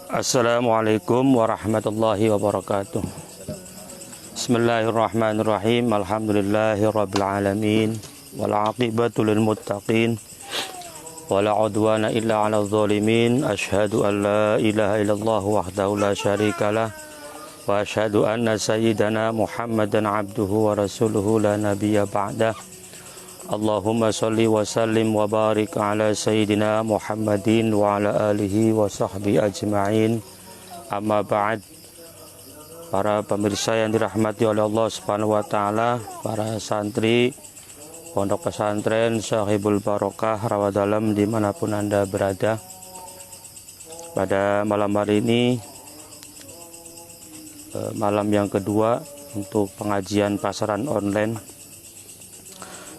Assalamualaikum warahmatullahi wabarakatuh. Bismillahirrahmanirrahim. Alhamdulillahirabbil alamin wal aqibatu lil muttaqin wala udwana illa 'alal zalimin. Asyhadu an la ilaha illallah wahdahu la syarikalah wa asyhadu anna sayyidana Muhammadan abduhu wa rasuluhu la nabiyya ba'dah. Allahumma salli wa sallim wa barik ala sayyidina Muhammadin wa ala alihi wa sahbihi ajma'in. Amma ba'd. Para pemirsa yang dirahmati oleh Allah Subhanahu wa taala, para santri Pondok Pesantren Shahibul Barokah Rawadalam dimanapun Anda berada. Pada malam hari ini, malam yang kedua untuk pengajian pasaran online.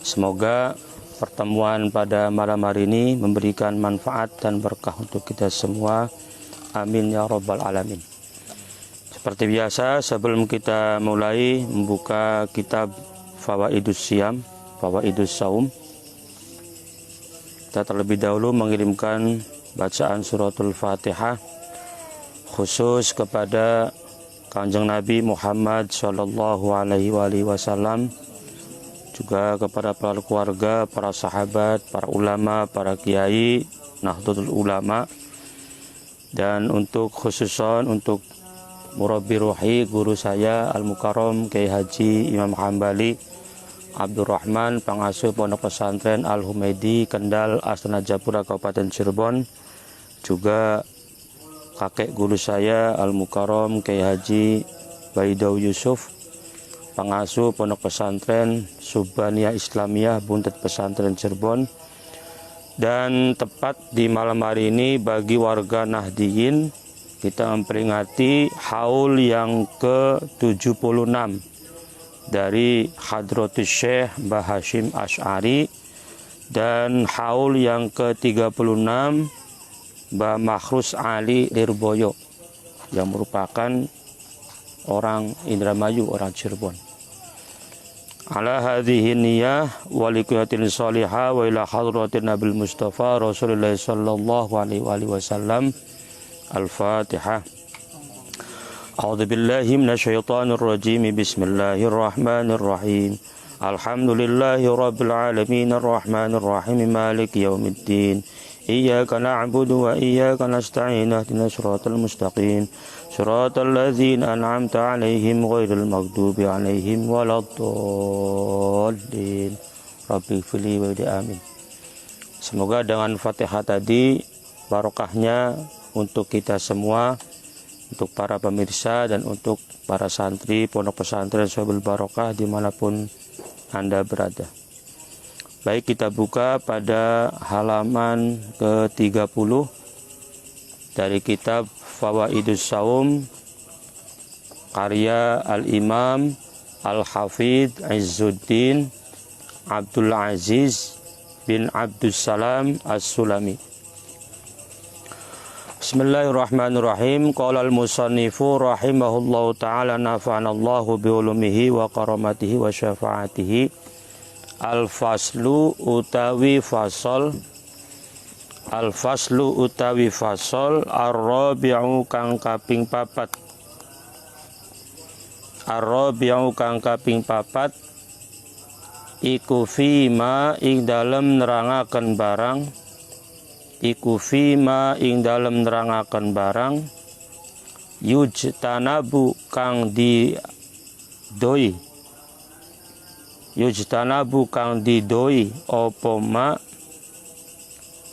Semoga pertemuan pada malam hari ini memberikan manfaat dan berkah untuk kita semua. Amin ya rabbal alamin. Seperti biasa, sebelum kita mulai membuka kitab Fawaidus Syiyam, Fawaidus Shaum, kita terlebih dahulu mengirimkan bacaan suratul Fatihah khusus kepada Kanjeng Nabi Muhammad sallallahu alaihi wasallam, juga kepada para keluarga, para sahabat, para ulama, para kiai, Nahdlatul Ulama, dan untuk khususon untuk murabbi ruhi guru saya Al-Mukarram Kiai Haji Imam Hambali Abdurrahman, pengasuh Pondok Pesantren Al-Humaidi Kendal Astana Japura Kabupaten Cirebon, juga kakek guru saya Al-Mukarram Kiai Haji Baidau Yusuf, pengasuh Pondok Pesantren Subhaniyah Islamiyah Buntet Pesantren Cirebon. Dan tepat di malam hari ini bagi warga Nahdiyin, kita memperingati haul yang ke-76 dari Hadratus Syekh Mbah Hashim Asy'ari dan haul yang ke-36 Mbah Makhrus Ali Lirboyo yang merupakan orang Indramayu, orang Cirebon. Ala hadhihi niyyah wa liqiyatin salihah wa ila hadratin Nabil Mustafa Rasulullah sallallahu alaihi wasallam. Al-Fatihah. A'udzu billahi minasyaitonir rajim. Bismillahirrahmanirrahim. Alhamdulillahi rabbil alamin arrahmanir rahim maliki yaumiddin. Iyyaka na'budu wa iyyaka nasta'in ihdinas siratal mustaqim siratal ladzina an'amta 'alaihim ghairil maghdubi 'alaihim waladdallin. Rabbi fili wa amin. Semoga dengan Fatihah tadi barokahnya untuk kita semua, untuk para pemirsa dan untuk para santri Pondok Pesantren Shahibul Barokah dimanapun Anda berada. Baik, kita buka pada halaman ke-30 dari kitab Fawaidus Shaum karya Al-Imam Al-Hafidh Izzuddin Abdul Aziz bin Abdussalam As-Sulami. Bismillahirrahmanirrahim. Qala al-musannifu rahimahullahu ta'ala nafa'anallahu biulumihi wa karamatihi wa syafaatihi. Al-faslu utawi fasol, al-faslu utawi fasol, ar-rabi'u kang kaping papat, ar-rabi'u kang kaping papat, iku fima ing dalem nerangaken barang, iku fima ing dalem nerangaken barang, yujtanabu kang didoi, yujtanabu kang didoi apa ma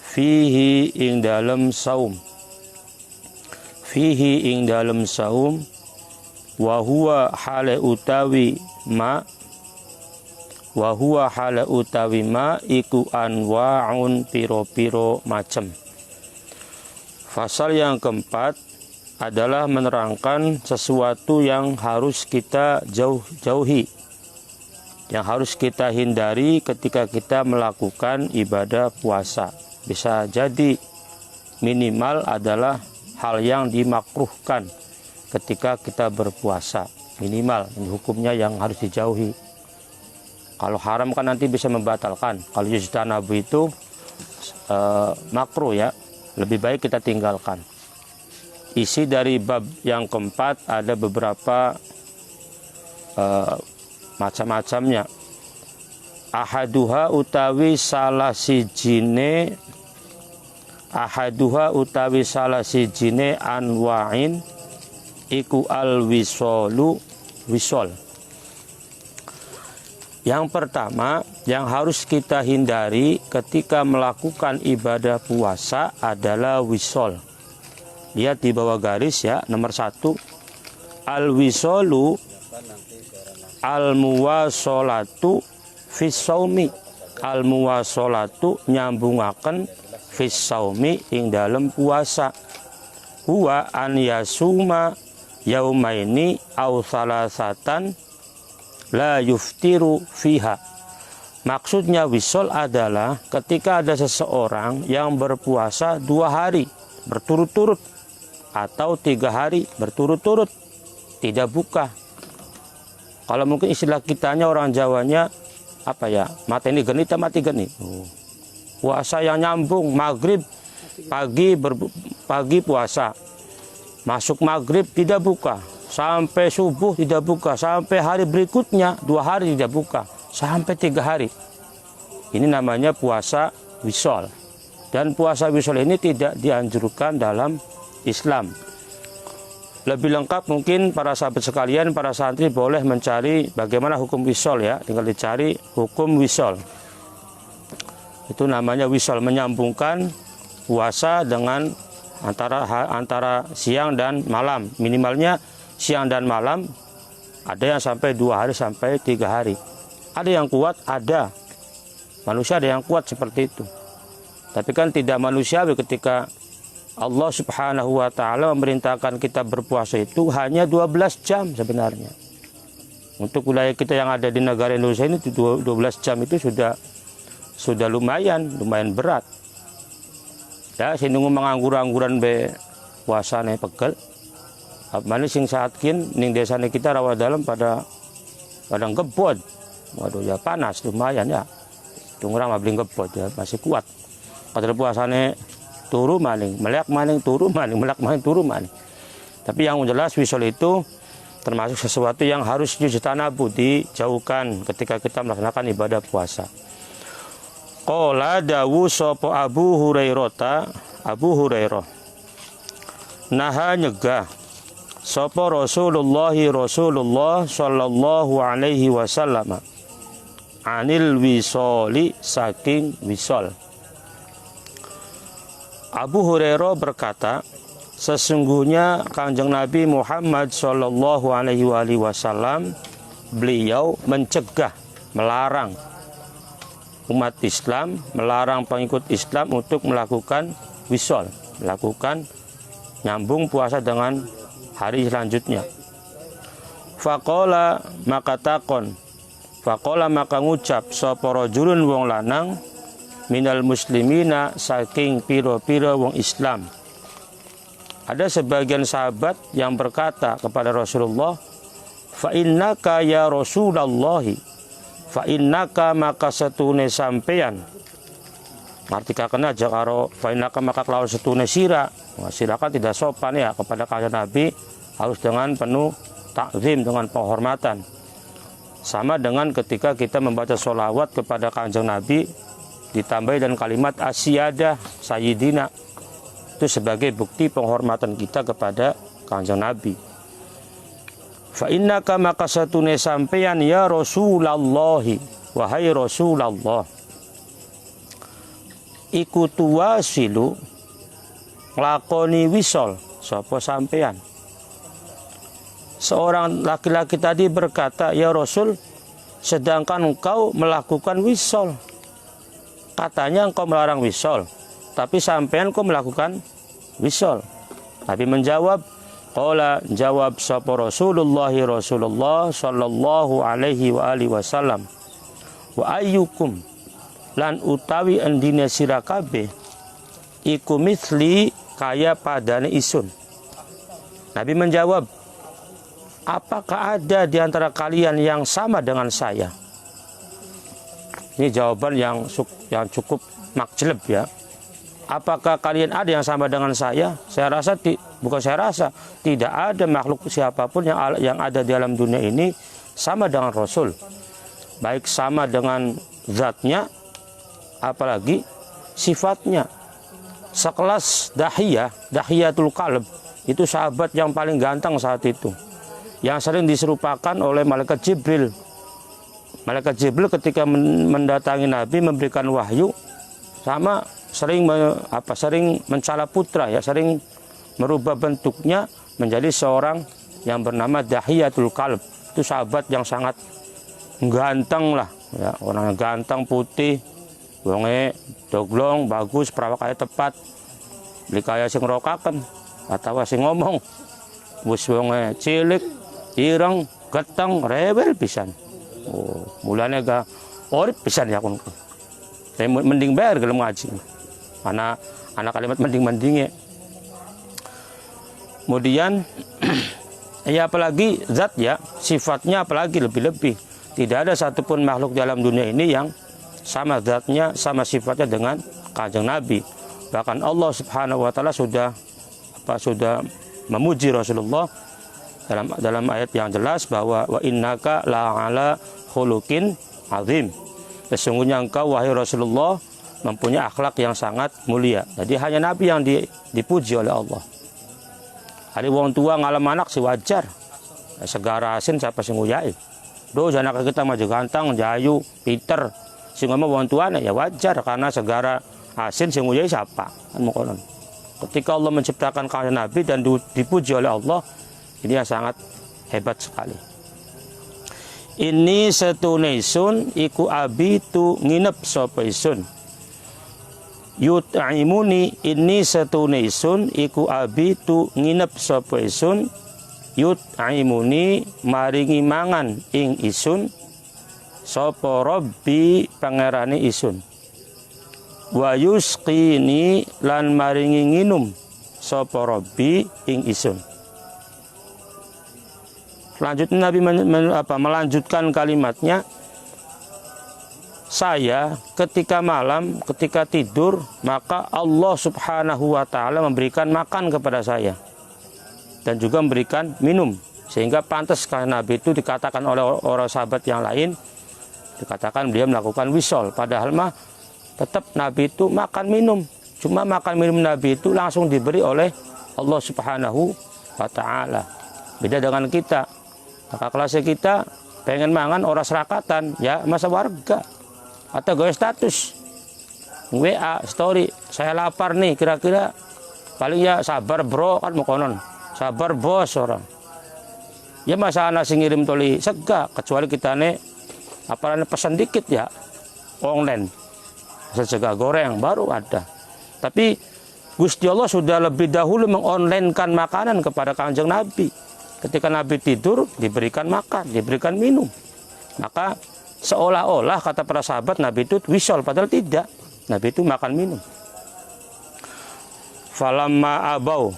fihi ing dalem saum, fihi ing dalem saum, wa huwa hale utawi ma, wa huwa hale utawi ma iku anwa'un piro-piro macem. Fasal yang keempat adalah menerangkan sesuatu yang harus kita jauhi, yang harus kita hindari ketika kita melakukan ibadah puasa. Bisa jadi minimal adalah hal yang dimakruhkan ketika kita berpuasa. Minimal, ini hukumnya yang harus dijauhi. Kalau haram kan nanti bisa membatalkan. Kalau yujtanabu itu makruh ya, lebih baik kita tinggalkan. Isi dari bab yang keempat ada beberapa macam-macamnya. Ahaduha utawi salah sijine anwa'in iku al wisolu wisol. Yang pertama yang harus kita hindari ketika melakukan ibadah puasa adalah wisol. Lihat di bawah garis ya, nomor 1. Al wisolu al muwasolatu fis saumi. Al muwasolatu nyambungaken fis saumi ing dalam puasa. Huwa an yasuma yaumaini au salasatan la yuftiru fiha. Maksudnya wisol adalah ketika ada seseorang yang berpuasa 2 hari berturut-turut atau 3 hari berturut-turut tidak buka. Kalau mungkin istilah kitanya orang Jawanya apa ya, mati ini geni mati geni. Puasa yang nyambung, maghrib pagi puasa, masuk maghrib tidak buka, sampai subuh tidak buka, sampai hari berikutnya 2 hari tidak buka, sampai 3 hari. Ini namanya puasa wisol. Dan puasa wisol ini tidak dianjurkan dalam Islam. Lebih lengkap mungkin para sahabat sekalian, para santri boleh mencari bagaimana hukum wisol ya. Tinggal dicari hukum wisol. Itu namanya wisol, menyambungkan puasa dengan antara siang dan malam. Minimalnya siang dan malam, ada yang sampai 2 hari sampai 3 hari. Ada yang kuat, ada. Manusia ada yang kuat seperti itu. Tapi kan tidak manusiawi ketika Allah Subhanahu wa ta'ala memerintahkan kita berpuasa itu hanya 12 jam sebenarnya. Untuk wilayah kita yang ada di negara Indonesia ini 12 jam itu sudah lumayan berat. Ya, sing nunggu menganggur-angguran be puasane pegel. Mana sing saatkin ning desane kita rawa dalam pada ngebod. Waduh ya panas lumayan ya. Tungurang mabling ngebod ya masih kuat. Padahal puasane turu maning, melek maning, turu maning, melek maning, turu maning. Tapi yang jelas wisol itu termasuk sesuatu yang harus dijtanabu, dijauhkan ketika kita melaksanakan ibadah puasa. Qala dawu sapa Abu Hurairah naha nyegah sapa Rasulullah sallallahu alaihi wasallam anil wisoli saking wisol. Abu Hurairah berkata, sesungguhnya Kanjeng Nabi Muhammad sallallahu alaihi wasallam beliau mencegah, melarang umat Islam, melarang pengikut Islam untuk melakukan wisol, melakukan nyambung puasa dengan hari selanjutnya. Faqala maka ngucap sapa rajulun wong lanang minal muslimina saking piro-piro wong Islam. Ada sebagian sahabat yang berkata kepada Rasulullah, fa innaka ya Rasulullah, fa innaka maka setune sampean. Artikaken aja karo fa innaka maka kelawan setune sira. Sira kan tidak sopan ya kepada kanjeng Nabi, harus dengan penuh takzim, dengan penghormatan. Sama dengan ketika kita membaca sholawat kepada kanjeng Nabi ditambah dan kalimat asyidah sayyidina, itu sebagai bukti penghormatan kita kepada kanjeng Nabi. Fa innaka maka satune sampeyan ya Rasulullah, wahai Rasulullah, iku tuwasilu nglakoni wisol sapa sampeyan. Seorang laki-laki tadi berkata, ya Rasul, sedangkan engkau melakukan wisol. Katanya engkau melarang wisol, tapi sampean kau melakukan wisol. Nabi menjawab, qala jawab sapa Rasulullah sallallahu alaihi wasallam, wa ayyukum lan utawi endine sira kabeh iku misli kaya padane isun. Nabi menjawab, apakah ada di antara kalian yang sama dengan saya? Ini jawaban yang cukup makjleb ya. apakah kalian ada yang sama dengan saya? Saya rasa bukan saya rasa, tidak ada makhluk siapapun yang ada di alam dunia ini sama dengan Rasul. Baik sama dengan zatnya, apalagi sifatnya. Sekelas Dahiyatul Qalb, itu sahabat yang paling ganteng saat itu, yang sering diserupakan oleh malaikat Jibril. Malaikat Jibril ketika mendatangi Nabi memberikan wahyu, sama sering mencala putra, ya, sering merubah bentuknya menjadi seorang yang bernama Dahiyatul Qalb. Itu sahabat yang sangat ganteng lah, ya, orang ganteng, putih, wonge doglong, bagus, perawakannya tepat, beli kaya sing rokaken atau sing ngomong, wis wonge cilik, ireng, geteng, rewel pisan. Oh, mulane ga orip pisan ya kun. Saya mending bayar gelem ngaji. Anak kalimat mending-mendingnya. Kemudian ya apalagi zat, ya, sifatnya apalagi lebih-lebih. Tidak ada satupun makhluk di alam dunia ini yang sama zatnya, sama sifatnya dengan Kanjeng Nabi. Bahkan Allah Subhanahu wa taala sudah memuji Rasulullah dalam ayat yang jelas bahwa wa innaka la'ala khuluqin azim. Sesungguhnya engkau wahai Rasulullah mempunyai akhlak yang sangat mulia. Jadi hanya Nabi yang dipuji oleh Allah. Ada wong tua ngalam anak si wajar. Segara asin siapa sing nguyai. Do anak kita maju ganteng, jayu, pinter. Sing ngomong wong tuane ya wajar karena segara asin sing nguyai siapa? Kan mengkonon. Ketika Allah menciptakan kanjeng Nabi dan dipuji oleh Allah, ini yang sangat hebat sekali. Ini setune sun iku abi tu nginep sapa isun. Yut'imuni ini setune sun iku abi tu nginep sapa isun. Yut'imuni maringi mangan ing isun sapa Rabbi pangerane isun. Wa yusqini lan maringi nginum sapa Rabbi ing isun. Selanjutnya Nabi melanjutkan kalimatnya, saya ketika malam, ketika tidur, maka Allah Subhanahu wa ta'ala memberikan makan kepada saya dan juga memberikan minum, sehingga pantas karena Nabi itu dikatakan oleh orang sahabat yang lain, dikatakan beliau melakukan wisol. Padahal mah tetap Nabi itu makan minum, cuma makan minum Nabi itu langsung diberi oleh Allah Subhanahu wa ta'ala. Beda dengan kita. Kakak kelasnya kita pengen mangan orang serakatan, ya masa warga atau gue status WA story, saya lapar nih, kira-kira paling ya sabar bro, kan mau konon sabar bos orang. Ya masa anak sing ngirim toli sega, kecuali kita nih apalagi pesan dikit ya online, sega goreng baru ada. Tapi Gusti Allah sudah lebih dahulu mengonlinekan makanan kepada Kanjeng Nabi. Ketika Nabi tidur, diberikan makan, diberikan minum. Maka seolah-olah kata para sahabat Nabi itu wisol, padahal tidak. Nabi itu makan minum. Falamma abau,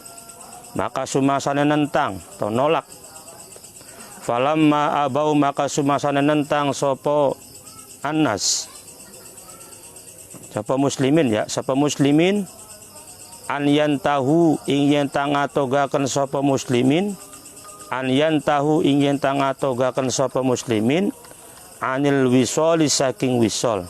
maka sumasana nentang atau nolak. Falamma abau, maka sumasana nentang sopo annas. Sapa muslimin, ya, sapa muslimin an yantahu ing tangatogaken sapa muslimin. An yantahu ingin tangatogaken sapa muslimin anil wisoli saking wisol.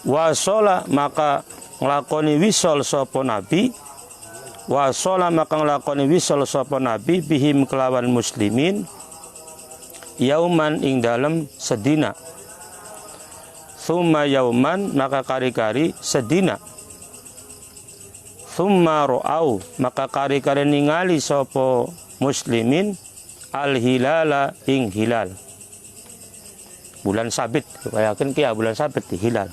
Wasola maka nglakoni wisol sapa nabi. Wasola maka nglakoni wisol sapa nabi bihim kelawan muslimin yauman ing dalem sedina. Summa yauman maka kari-kari sedina. Summa ro'au maka kari-kari ningali sopo muslimin al-hilala ing hilal. Bulan sabit, yakin kia bulan sabit di hilal.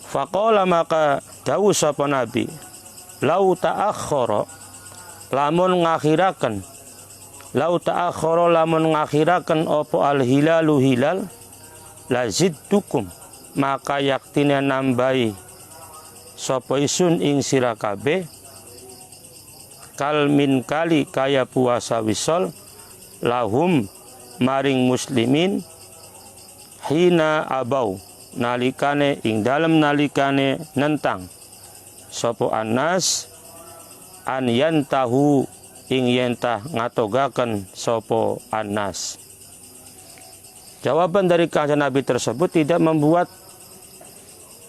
Faqala maka dawuh sapa nabi, lau ta'akhkhara lamun ngakhiraken, lau ta'akhkhara lamun ngakhiraken opo al-hilalu hilal, lazidtukum maka yaktine nambahi sapa isun ing sira kabeh kal min kali kaya puasa wisol lahum maring muslimin hina abau nalikane ing dalem nalikane nentang sapa annas an yantahu ing yentah ngatogaken sapa annas. Jawaban dari kanjeng Nabi tersebut tidak membuat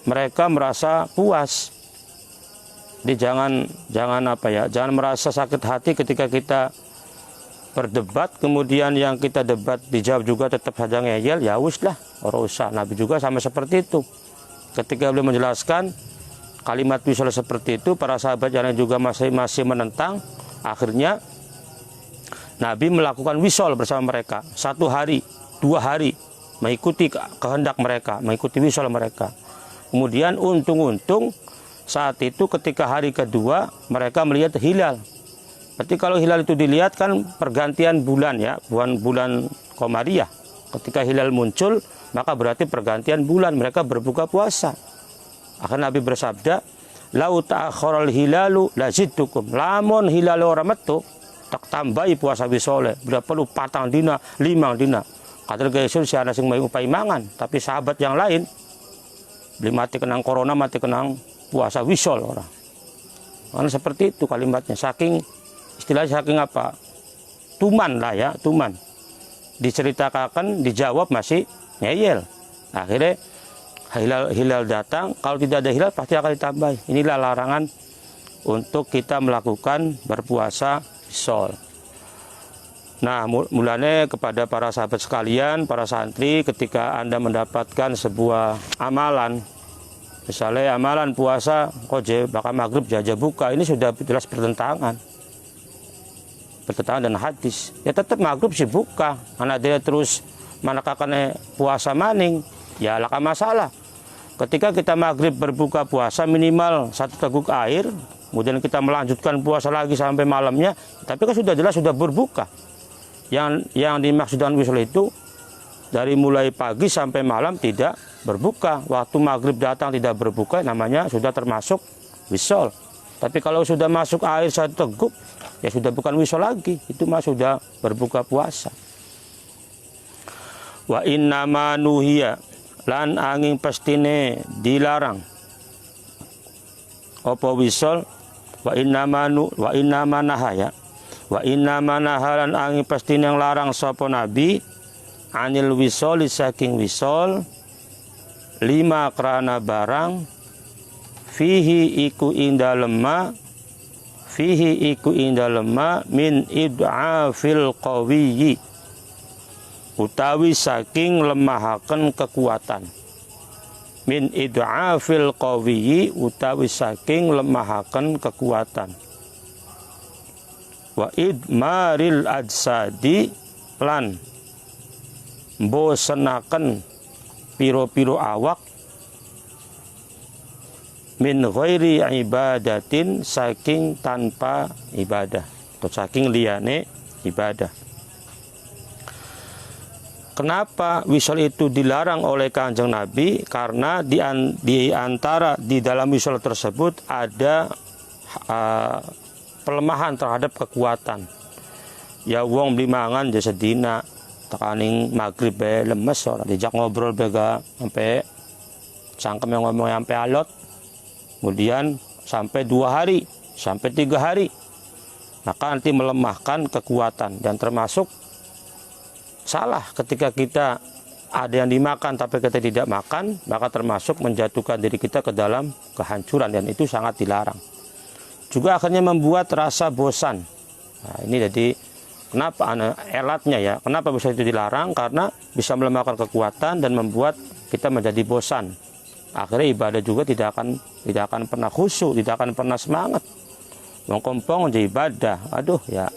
mereka merasa puas. Jadi jangan merasa sakit hati ketika kita berdebat, kemudian yang kita debat dijawab juga tetap saja ngeyel, ya wis lah, ora usah. Nabi juga sama seperti itu. Ketika beliau menjelaskan kalimat wisol seperti itu, para sahabat yang juga masih menentang, akhirnya Nabi melakukan wisol bersama mereka 1 hari, 2 hari, mengikuti kehendak mereka, mengikuti wisol mereka. Kemudian untung-untung saat itu ketika hari kedua mereka melihat hilal. Berarti kalau hilal itu dilihat kan pergantian bulan ya, bulan Qamariyah. Ketika hilal muncul, maka berarti pergantian bulan, mereka berbuka puasa. Akhirnya Nabi bersabda, "Lau ta'akharal hilalu lazidtukum." Lamun hilal ora metu, tak tambahi puasa wisole. Bila perlu 4 dina, 5 dina. Kadang gesul si ana sing upai mangan, tapi sahabat yang lain beli mati kenang corona, mati kenang puasa wisol orang. Karena seperti itu kalimatnya, istilahnya saking apa? Tuman lah ya, tuman. Diceritakan, dijawab masih ngeyel. Akhirnya hilal datang, kalau tidak ada hilal pasti akan ditambah. Inilah larangan untuk kita melakukan berpuasa wisol. Nah, mulanya kepada para sahabat sekalian, para santri, ketika Anda mendapatkan sebuah amalan, misalnya amalan puasa, koje bakal maghrib jajah buka, ini sudah jelas bertentangan dan hadis. Ya tetap maghrib sih buka, karena dia terus manakakan puasa maning, ya laka masalah. Ketika kita maghrib berbuka puasa minimal 1 teguk air, kemudian kita melanjutkan puasa lagi sampai malamnya, tapi kan sudah jelas sudah berbuka. Yang dimaksud dengan wisol itu dari mulai pagi sampai malam tidak berbuka. Waktu maghrib datang tidak berbuka, namanya sudah termasuk wisol. Tapi kalau sudah masuk air 1 teguk, ya sudah bukan wisol lagi, itu mah sudah berbuka puasa. Wa innama nuhiya lan angin pastine dilarang apa wisol, wa innama nahaya. Wa inna manahalan angin pasti yang larang sapa Nabi anil wisol saking wisol 5 krana barang fihi iku inda lemma min id'afil qawiyyi utawi saking lemahaken kekuatan. Min id'afil qawiyyi utawi saking lemahaken kekuatan. Wa idmaril adsadi lan bosenaken piro-piro awak min ghairi ibadatin saking tanpa ibadah atau saking liyane ibadah. Kenapa wisol itu dilarang oleh Kanjeng Nabi? Karena di dalam wisol tersebut ada pelemahan terhadap kekuatan. Ya wong beli mangan jasa dina tekaning maghrib lemes ora dijak ngobrol bega sampai cangkem yang ngomong sampai alot. Kemudian sampai 2 hari, sampai 3 hari. Maka nanti melemahkan kekuatan dan termasuk salah ketika kita ada yang dimakan tapi kita tidak makan, maka termasuk menjatuhkan diri kita ke dalam kehancuran dan itu sangat dilarang. Juga akhirnya membuat rasa bosan. Nah, ini jadi kenapa elatnya ya? Kenapa bisa itu dilarang? Karena bisa melemahkan kekuatan dan membuat kita menjadi bosan. Akhirnya ibadah juga tidak akan pernah khusyuk, tidak akan pernah semangat. Wong kompong aja ibadah, aduh ya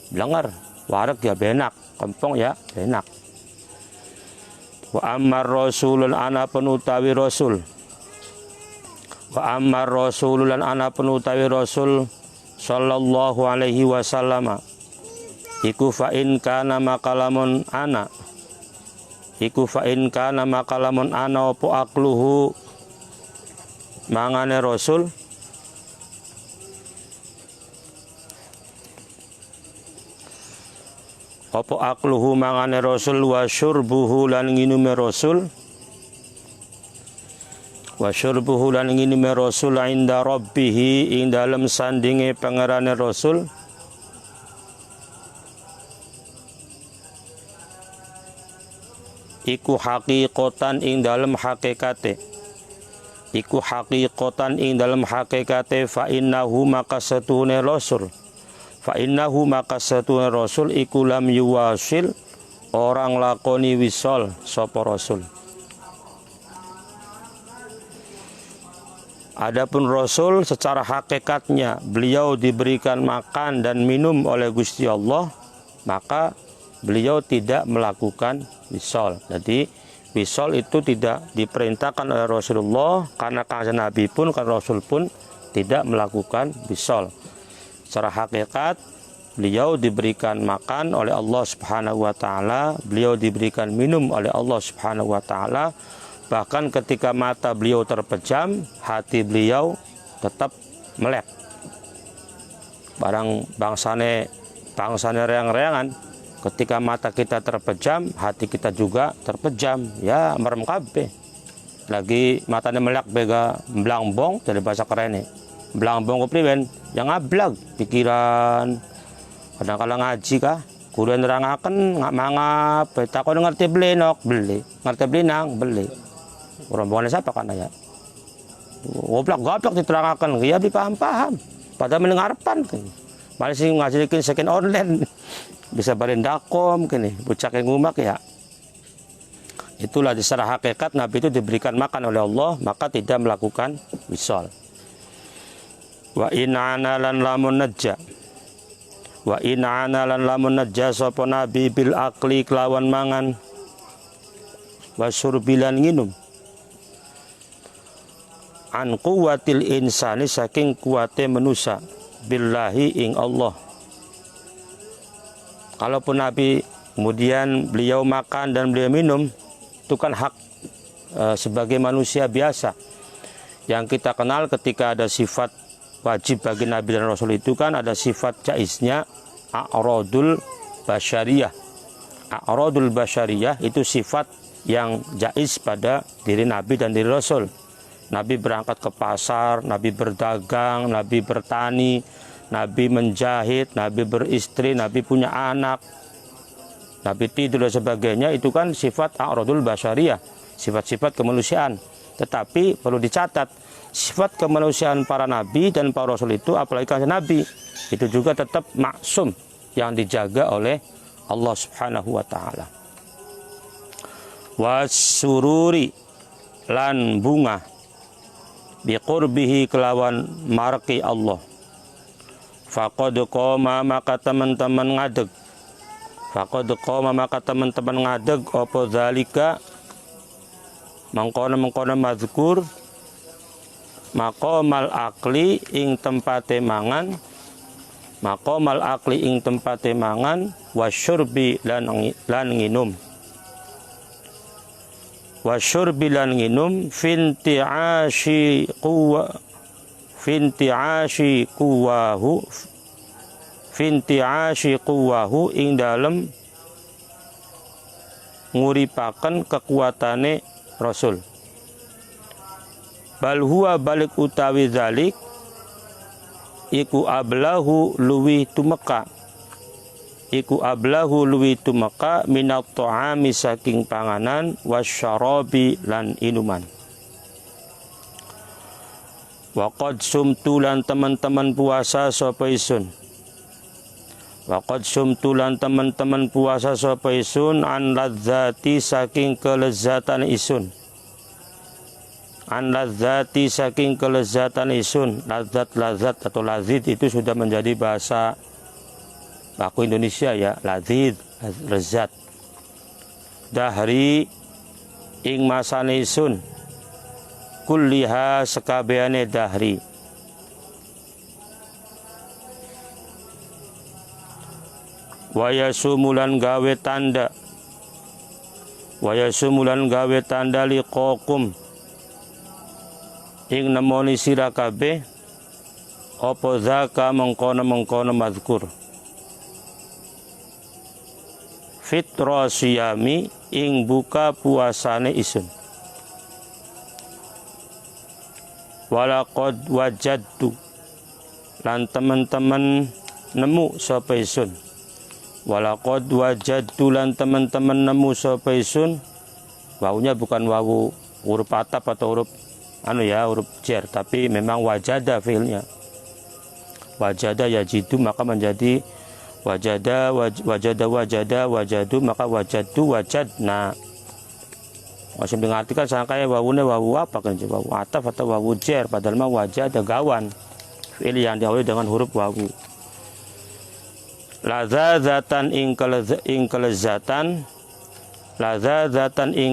blenger, wareg ya benak, kompong ya benak. Wa ammar rasulun ana penutawi rasul. Wa ammar rasululan ana penutawi rasul sallallahu alaihi wasallam iku fa in kana makalamun ana opo akluhu mangane rasul wa syurbuhu lan nginume rasul wa syurbuhu lan nginume rasul inda rabbih ing dalem sandinge pangerane rasul iku haqiqatan ing dalem hakikate iku haqiqatan ing dalem hakikate fa innahu maka satune rasul iku lam yuwasil orang lakoni wisol sapa rasul. Adapun rasul secara hakikatnya beliau diberikan makan dan minum oleh Gusti Allah, maka beliau tidak melakukan wisol. Jadi wisol itu tidak diperintahkan oleh Rasulullah karena kanjeng Nabi pun, karena Rasul pun tidak melakukan wisol. Secara hakikat beliau diberikan makan oleh Allah Subhanahu wa taala, beliau diberikan minum oleh Allah Subhanahu wa taala. Bahkan ketika mata beliau terpejam, hati beliau tetap melek. Barang bangsane reang-reangan, ketika mata kita terpejam, hati kita juga terpejam. Ya, merem kabeh. Lagi matanya melek bega mblambong, dari bahasa keren nih. Mblambong kepriwen, yang ablag pikiran. Kadang-kala ngaji kah? Kudu nerangaken nggak mangap, takon ngerti blenok beli, ngerti blinang beli. Rombongannya siapa kan ya? Goblok diterangkan, ya dipaham-paham. Padahal mendengarkan kan. Malah sih ngajarikin second online. Bisa barendakom kini, bucakin ngumak ya. Itulah secara hakikat Nabi itu diberikan makan oleh Allah, maka tidak melakukan wisol. Wa in analan lamun najja. Wa in analan lamun najja sapa Nabi bil akli kelawan mangan. Wa syurbilan nginum. An quwwatil insani saking kuwate manusia billahi ing Allah. Kalaupun Nabi kemudian beliau makan dan beliau minum, itu kan hak sebagai manusia biasa. Yang kita kenal ketika ada sifat wajib bagi Nabi dan Rasul itu kan ada sifat jaiznya a'radul basyariyah. A'radul basyariyah itu sifat yang jaiz pada diri Nabi dan diri Rasul. Nabi berangkat ke pasar, Nabi berdagang, Nabi bertani, Nabi menjahit, Nabi beristri, Nabi punya anak, Nabi tidur dan sebagainya. Itu kan sifat a'radul basyariyah, sifat-sifat kemanusiaan. Tetapi perlu dicatat, sifat kemanusiaan para Nabi dan para Rasul itu, apalagi kanjeng Nabi, itu juga tetap maksum, yang dijaga oleh Allah Subhanahu wa ta'ala. Wasururi lan bunga biqurbihi kelawan marki Allah. Faqad qoma maka teman-teman ngadeg. Faqad qoma maka teman-teman ngadeg apa zalika mangkono mazkur maqamal akli ing tempate mangan, maqamal akli ing tempate mangan wasyurbi lan nginum. Wasyurbi lan nginum finti'ashi quwahu ing dalem nguripaken kekuatane Rasul. Bal huwa balik utawi zalik iku ablahu luwi tumeka. Iku ablahu luwi tumeka minat ta'ami saking panganan wasyarabi lan inuman. Waqad sumtu lan teman-teman puasa sapa isun. Waqad sumtu lan teman-teman puasa sapa isun an ladzati saking kelezatan isun. An ladzati saking kelezatan isun. Lazat atau lazid itu sudah menjadi bahasa baku Indonesia ya, lazid, lezat. Dahri ing masane isun. Kulliha sekabehane dahri. Waya sumulan gawe tanda. Waya sumulan gawe tanda liqakum ing nemoni sira kabeh apa zaka mengkono mazkur. Fitra siyami ing buka puasane isun. walaqad wajadtu lan teman-teman nemu sapa ingsun. Walaqad wajadtu lan teman-teman nemu sapa ingsun. Wawunya bukan wawu huruf atap atau huruf huruf jar, tapi memang wajada fiilnya. Wajada yajidu maka menjadi wajada, wajadu maka wajadu, wajadna. Masih mengartikan sangkanya wawunya wawu apa kan? Wawu ataf atau wawu jar, padahal mah wajada gawan. Fiil yang diawali dengan huruf wawu. Lazazatan ing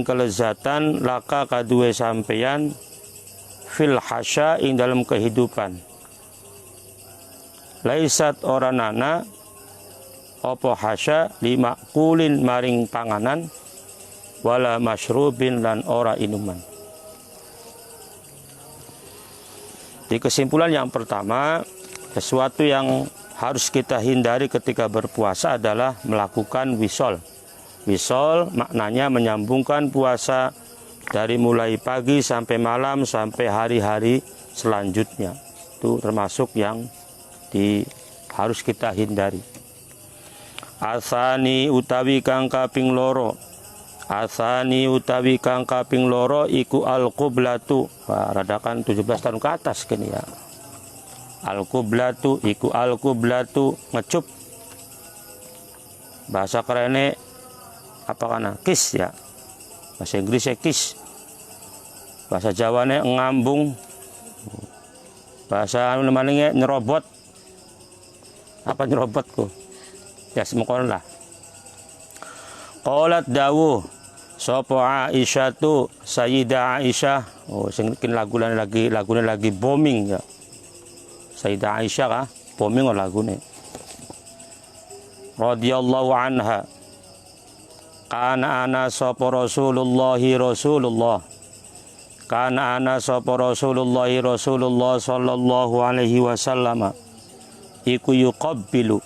kelezatan laka kaduwe sampeyan fil hasya ing dalam kehidupan. Laisat oranana opo hasya lima kulin maring panganan wala masyrubin lan ora inuman. Di kesimpulan yang pertama, sesuatu yang harus kita hindari ketika berpuasa adalah melakukan wisol. Wisol maknanya menyambungkan puasa dari mulai pagi sampai malam sampai hari-hari selanjutnya. Itu termasuk yang harus kita hindari. Asani utawi kang kaping loro. Asani utawi kang kaping loro iku al-qiblatu. Radakan 17 tahun ke atas kini ya. Al-qiblatu iku al-qiblatu ngecup. Bahasa kerennya apa kana? Kiss ya. Bahasa Inggrisnya kiss. Bahasa Jawane ngambung. Bahasa namanya nyerobot. Apa nyerobotku? Ya semoga lah. Qalat dawuh sapa Aisyah tu Sayyidah Aisyah. Oh sing lagune lagi booming ya. Sayyidah Aisyah kah? Booming lagune. Radhiyallahu anha. Kana ana sapa Rasulullah Kana ana sapa Rasulullah sallallahu alaihi wasallam iku yuqabbilu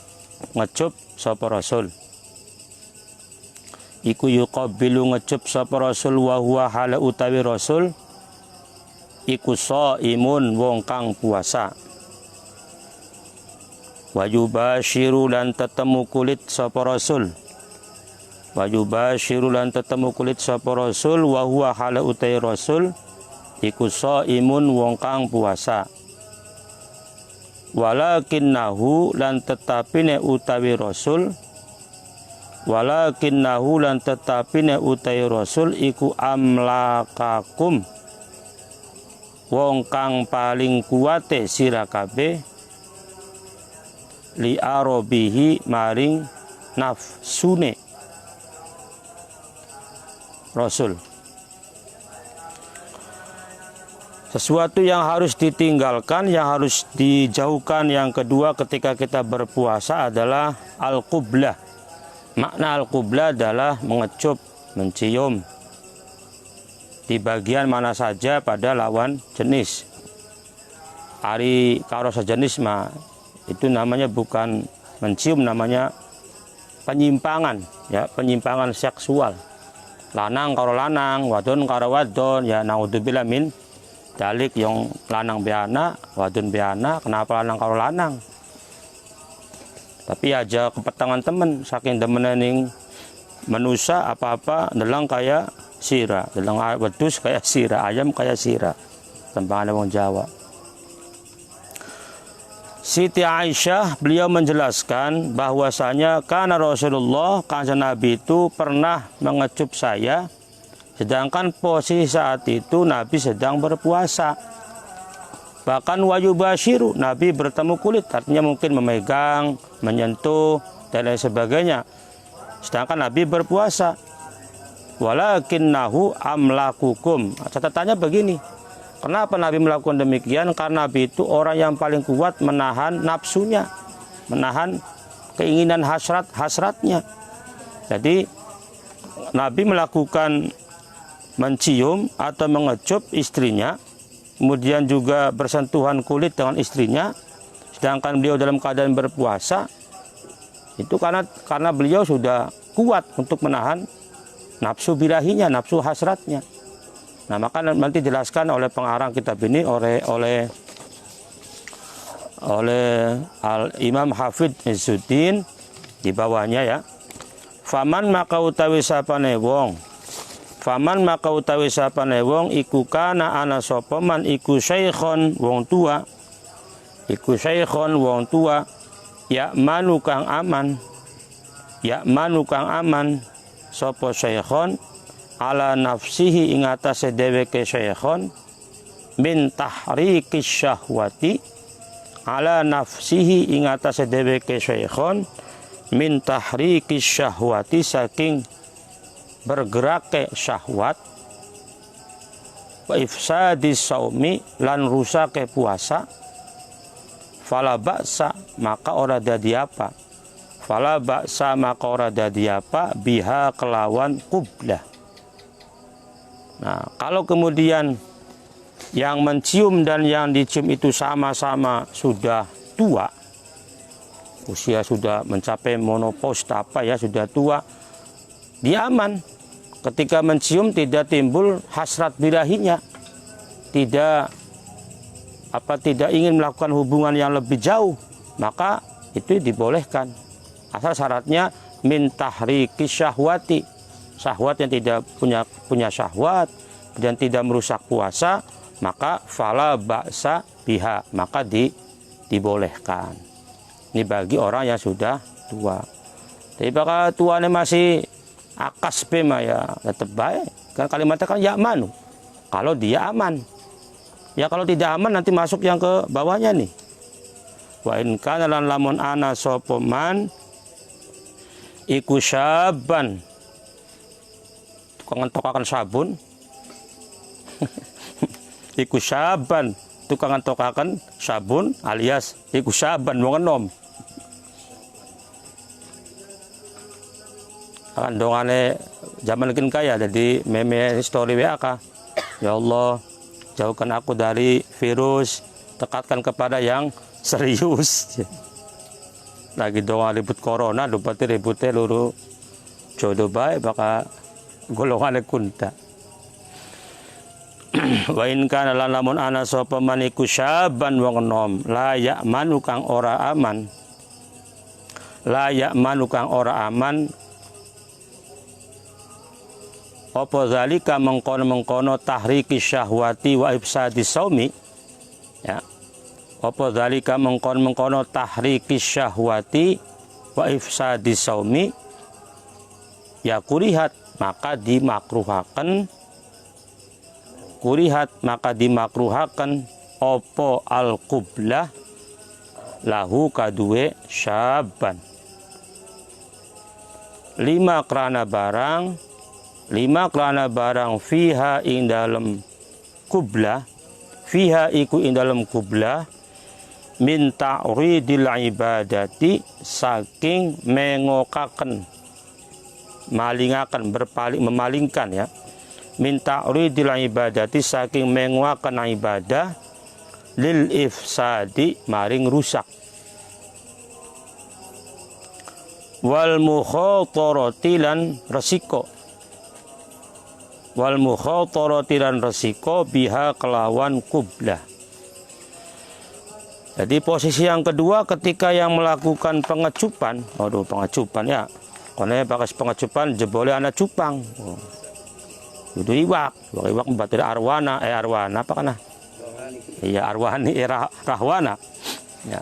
ngecup sapa Rasul. Iku yuqabbilu ngecup sapa Rasul wa huwa hala utawi Rasul iku shaimun wong kang puasa. Wa yubashiru lan tetemu kulit sapa Rasul. Wa yubashiru lan tetemu kulit sapa Rasul wa huwa hala utawi Rasul iku shaimun wong kang puasa. Walakinnahu lan tetapine utawi Rasul iku amlakakum wong kang paling kuwate sira kabeh li arabihi maring nafsune Rasul. Sesuatu yang harus ditinggalkan, yang harus dijauhkan yang kedua ketika kita berpuasa adalah al-qublah. Makna al-qublah adalah mengecup, mencium di bagian mana saja pada lawan jenis. Ari karo sejenis mah itu namanya bukan mencium, namanya penyimpangan ya, penyimpangan seksual. Lanang karo lanang, wadon karo wadon ya, naudzubillah min dalik yang lanang beana, wadon beana, kenapa lanang karo lanang? Tapi aja kepetangan temen, saking demennya ning manusia apa-apa, delang kayak sira, delang wedus kayak sira, ayam kayak sira. Tempangan wong Jawa. Siti Aisyah beliau menjelaskan bahwasanya karena Rasulullah kanjeng Nabi itu pernah mengecup saya, sedangkan posisi saat itu Nabi sedang berpuasa. Bahkan wayubashiru, Nabi bertemu kulit, artinya mungkin memegang, menyentuh dan lain sebagainya. Sedangkan Nabi berpuasa. Walakinnahu amlakukum. Catatannya begini. Kenapa Nabi melakukan demikian? Karena Nabi itu orang yang paling kuat menahan nafsunya, menahan keinginan hasratnya. Jadi Nabi melakukan mencium atau mengecup istrinya, kemudian juga bersentuhan kulit dengan istrinya, sedangkan beliau dalam keadaan berpuasa, itu karena beliau sudah kuat untuk menahan nafsu birahinya, nafsu hasratnya. Nah, maka nanti dijelaskan oleh pengarang kitab ini oleh Al-Imam Hafidz Izzuddin di bawahnya ya. Faman maka utawi sapane wong. Faman maka utawi sapane wong iku kana ana sapa man iku syaikhon wong tua. Iku syaikhon wong tua ya manu kang aman. Ya manu kang aman sapa syaikhon ala nafsihi ing atase dheweke syaikhon min tahrikis syahwati ala nafsihi ing atase dheweke syaikhon min tahrikis syahwati saking bergerake syahwat wa ifsadis saumi lan rusake puasa fala ba'sa maka ora dadi apa fala ba'sa maka ora dadi apa biha kelawan qublah. Nah, kalau kemudian yang mencium dan yang dicium itu sama-sama sudah tua, usia sudah mencapai menopause apa ya, sudah tua, dia aman. Ketika mencium tidak timbul hasrat birahinya, tidak ingin melakukan hubungan yang lebih jauh, maka itu dibolehkan. Asal syaratnya min tahriki syahwati, syahwat yang tidak punya syahwat dan tidak merusak puasa, maka fala ba'sa biha, maka dibolehkan. Ini bagi orang yang sudah tua. Tapi kalau tuanya masih akas bema ya tetap baik. Kan kalimatnya kan ya manu. Kalau dia aman. Ya kalau tidak aman nanti masuk yang ke bawahnya nih. Wa in kana lan lamun ana sapa man iku syaban. Tukang tokakan sabun. Iku syaban, tukang tokakan sabun alias iku syaban wong enom. Akan dongane zaman kin kaya jadi meme story WA. Ya Allah, jauhkan aku dari virus, tekatkan kepada yang serius. Lagi doa ribut corona, dupati ributnya luru jodoh baik baka golongan kunta. Wa in kana lan lamun ana sapa man iku syaban wong enom la ya'manu kang ora aman. La ya'manu kang ora aman. Apa zalika mengkono-mengkono tahriki syahwati wa ifsadi saumi. Ya. Apa zalika mengkono-mengkono tahriki syahwati wa ifsadi saumi. Ya kurihat maka dimakruhaken. Kurihat maka dimakruhaken opo al-qublah lahu kaduwe syaban. 5 krana barang fiha ing dalem qublah, fiha iku ing dalem qublah min ta'ridil ibadati saking mengokaken malingaken memalingkan ya. Minta uridil ibadati saking menguakan ibadah lil ifsadi maring rusak wal mukhatarati lan resiko biha kelawan qublah. Jadi posisi yang kedua ketika yang melakukan pengecupan, pengecupan ya, karena pakai pengecupan jebole anak cupang. Itu iwak membatil arwana apa kana? Iya arwani rahwana. Ya.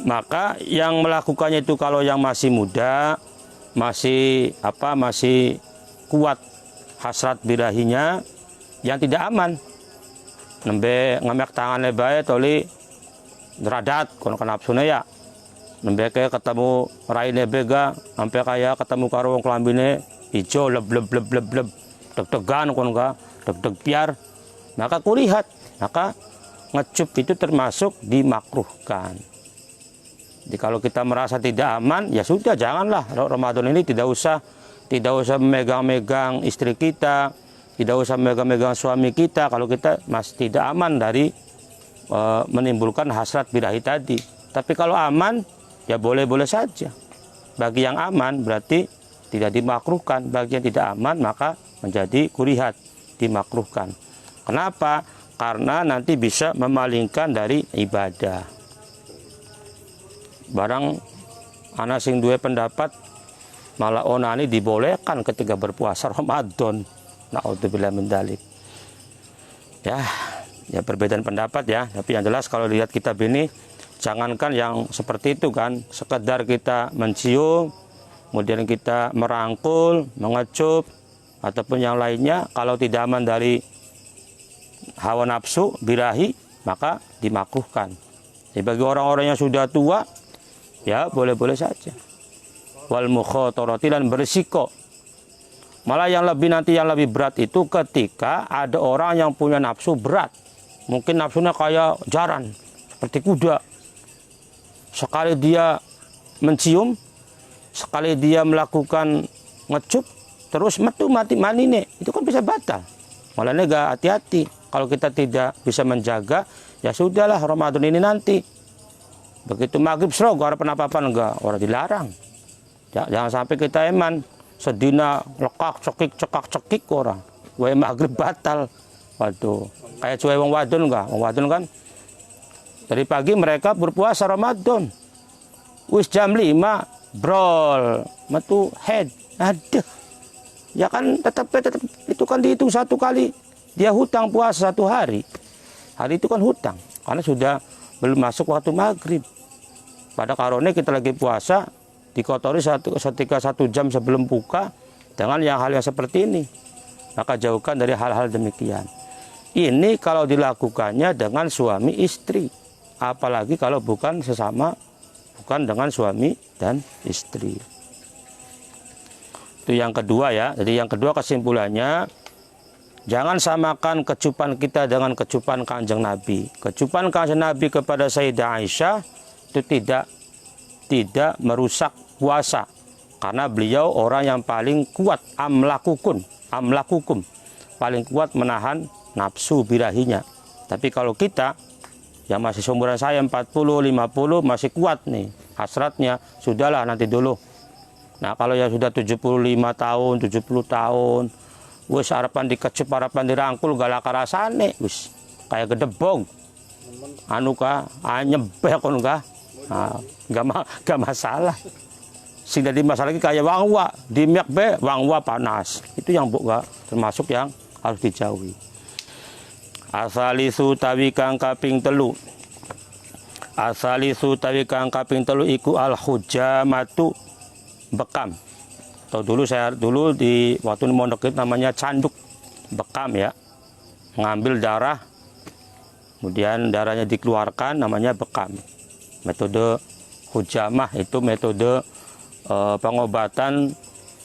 Maka yang melakukannya itu kalau yang masih muda, masih kuat hasrat birahinya, yang tidak aman. Nembe ngamek tangannya bae toli deradat kono nafsuna ya. Nembe kayak ketemu raine bega, sampai kayak ketemu karo wong klambine ijo leb deg-degan kon ka deg-deg piar, maka kulihat, maka ngecup itu termasuk dimakruhkan. Jadi kalau kita merasa tidak aman ya sudah, janganlah Ramadan ini tidak usah memegang-megang istri kita, tidak usah memegang-megang suami kita kalau kita masih tidak aman dari menimbulkan hasrat birahi tadi. Tapi kalau aman ya boleh-boleh saja. Bagi yang aman berarti tidak dimakruhkan, bagi yang tidak aman maka menjadi kurihat. dimakruhkan. Kenapa? Karena nanti bisa memalingkan dari ibadah. Barang ana sing duwe pendapat malah onani dibolehkan ketika berpuasa Ramadan. Naudzubillah min dzalik. Ya perbedaan pendapat ya, tapi yang jelas kalau lihat kitab ini, jangankan yang seperti itu kan, sekedar kita mencium, kemudian kita merangkul, mengecup, ataupun yang lainnya, kalau tidak aman dari hawa nafsu, birahi, maka dimakruhkan. Jadi bagi orang-orang yang sudah tua, ya boleh-boleh saja. Wal mukhatarati, dan berisiko. Malah yang lebih berat itu ketika ada orang yang punya nafsu berat. Mungkin nafsunya kayak jaran, seperti kuda. Sekali dia mencium, sekali dia melakukan ngecup, terus metu mati manine, itu kan bisa batal. Malah nega hati-hati. Kalau kita tidak bisa menjaga, ya sudahlah Ramadan ini nanti. Begitu maghrib serog, orang penapapan enggak, orang dilarang. Jangan sampai kita eman sedina lekak cekik orang. Wae maghrib batal. Waduh, kayak cuy wong wadon enggak? Wong wadon kan dari pagi mereka berpuasa Ramadan. Wis jam 5 brol, metu head. Aduh. Ya kan tetap itu kan dihitung satu kali. Dia hutang puasa 1 hari. Hari itu kan hutang karena sudah belum masuk waktu maghrib. Pada karone kita lagi puasa, dikotori ketika 1 jam sebelum buka dengan hal yang seperti ini. Maka jauhkan dari hal-hal demikian. Ini kalau dilakukannya dengan suami istri, apalagi kalau bukan dengan suami dan istri. Itu yang kedua ya. Jadi yang kedua kesimpulannya, jangan samakan kecupan kita dengan kecupan Kanjeng Nabi. Kecupan Kanjeng Nabi kepada Sayyidah Aisyah itu tidak merusak puasa, karena beliau orang yang paling kuat amlakukum, paling kuat menahan nafsu birahinya. Tapi kalau kita yang masih seumuran saya 40, 50 masih kuat nih hasratnya, sudahlah nanti dulu. Nah kalau yang sudah 75 tahun, 70 tahun, wis harapan dikecup, harapan dirangkul galak rasane, wis kayak gedebong. Anu kah, nyebeh kon kah? Nah, gak masalah. Sing jadi masalah lagi kayak wangwa, dimiak be wangwa panas. Itu yang gak termasuk yang harus dijauhi. Asalisu tawi kang kaping telu. Asalisu tawi kang kaping telu iku al hujamatu, bekam. Atau dulu di waktu mondok itu namanya canduk, bekam ya. Ngambil darah, kemudian darahnya dikeluarkan, namanya bekam. Metode hujamah itu metode pengobatan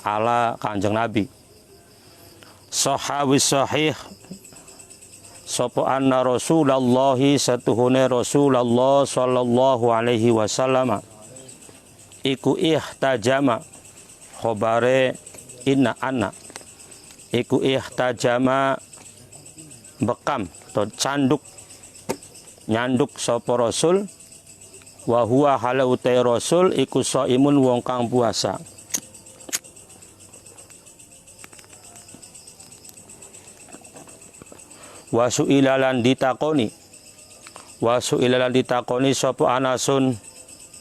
ala Kanjeng Nabi. Sahawi sahih sapa anna Rasulullah satuhune Rasulullah sallallahu alaihi wasallam iku ihtajama, khobare inna anna iku ihtajama, bekam atau canduk nyanduk sapa Rasul, wa huwa halautai Rasul iku shaimun wong kang puasa. Wasu ilalan ditakoni sapa Anasun,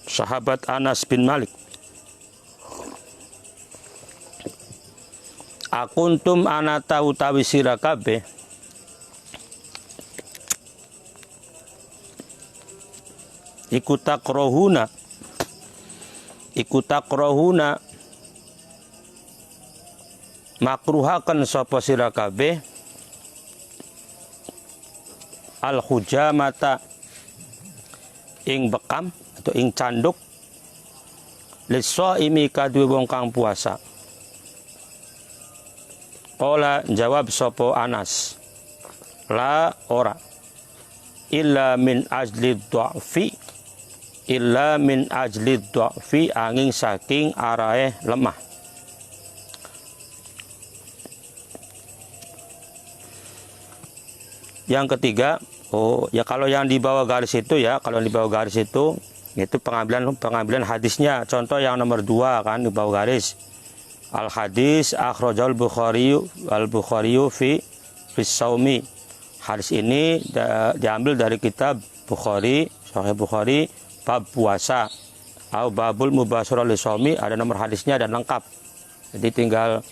sahabat Anas bin Malik, akuntum anata utawi sira kabeh iku takrohuna makruhaken sapa sira kabeh al hujamata ing bekam atau ing canduk lissaimi kadue wong kang puasa. Qala jawab sapa Anas, la ora illa min ajli dha'fi angin saking arahe lemah. Yang ketiga, kalau yang di bawah garis itu itu pengambilan hadisnya. Contoh yang nomor 2 kan di bawah garis. Al hadis akhrajal Bukhari fi Fisaumi. Hadis ini diambil dari kitab Bukhari, Sahih Bukhari, bab puasa. Atau babul mubasyarah lisaumi, ada nomor hadisnya dan lengkap. Jadi tinggal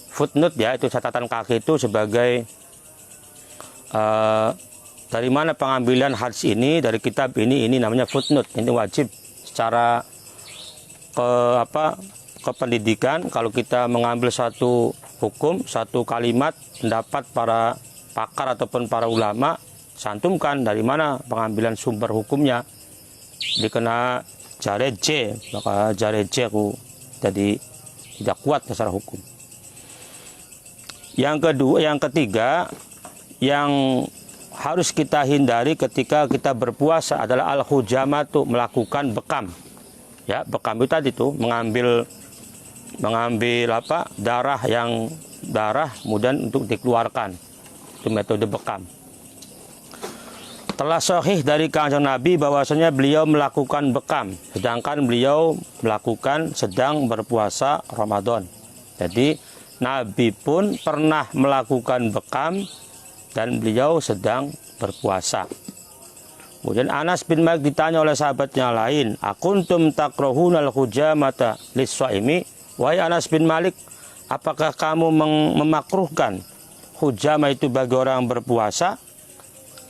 footnote ya, itu catatan kaki itu sebagai dari mana pengambilan hadis ini dari kitab ini namanya footnote. Ini wajib secara kependidikan. Kalau kita mengambil satu hukum, satu kalimat, pendapat para pakar ataupun para ulama, santumkan dari mana pengambilan sumber hukumnya. Dikena jareje, maka jareje aku jadi tidak kuat secara hukum. Yang ketiga yang harus kita hindari ketika kita berpuasa adalah al-hujamatu, melakukan bekam. Ya, bekam itu tadi tuh mengambil darah kemudian untuk dikeluarkan. Itu metode bekam. Telah sahih dari Kanjeng Nabi bahwasanya beliau melakukan bekam, sedangkan beliau melakukan sedang berpuasa Ramadan. Jadi Nabi pun pernah melakukan bekam dan beliau sedang berpuasa. Kemudian Anas bin Malik ditanya oleh sahabatnya lain, akuntum takrahunal hujamata lis-shaimi? Wahai Anas bin Malik, apakah kamu memakruhkan hujamah itu bagi orang berpuasa?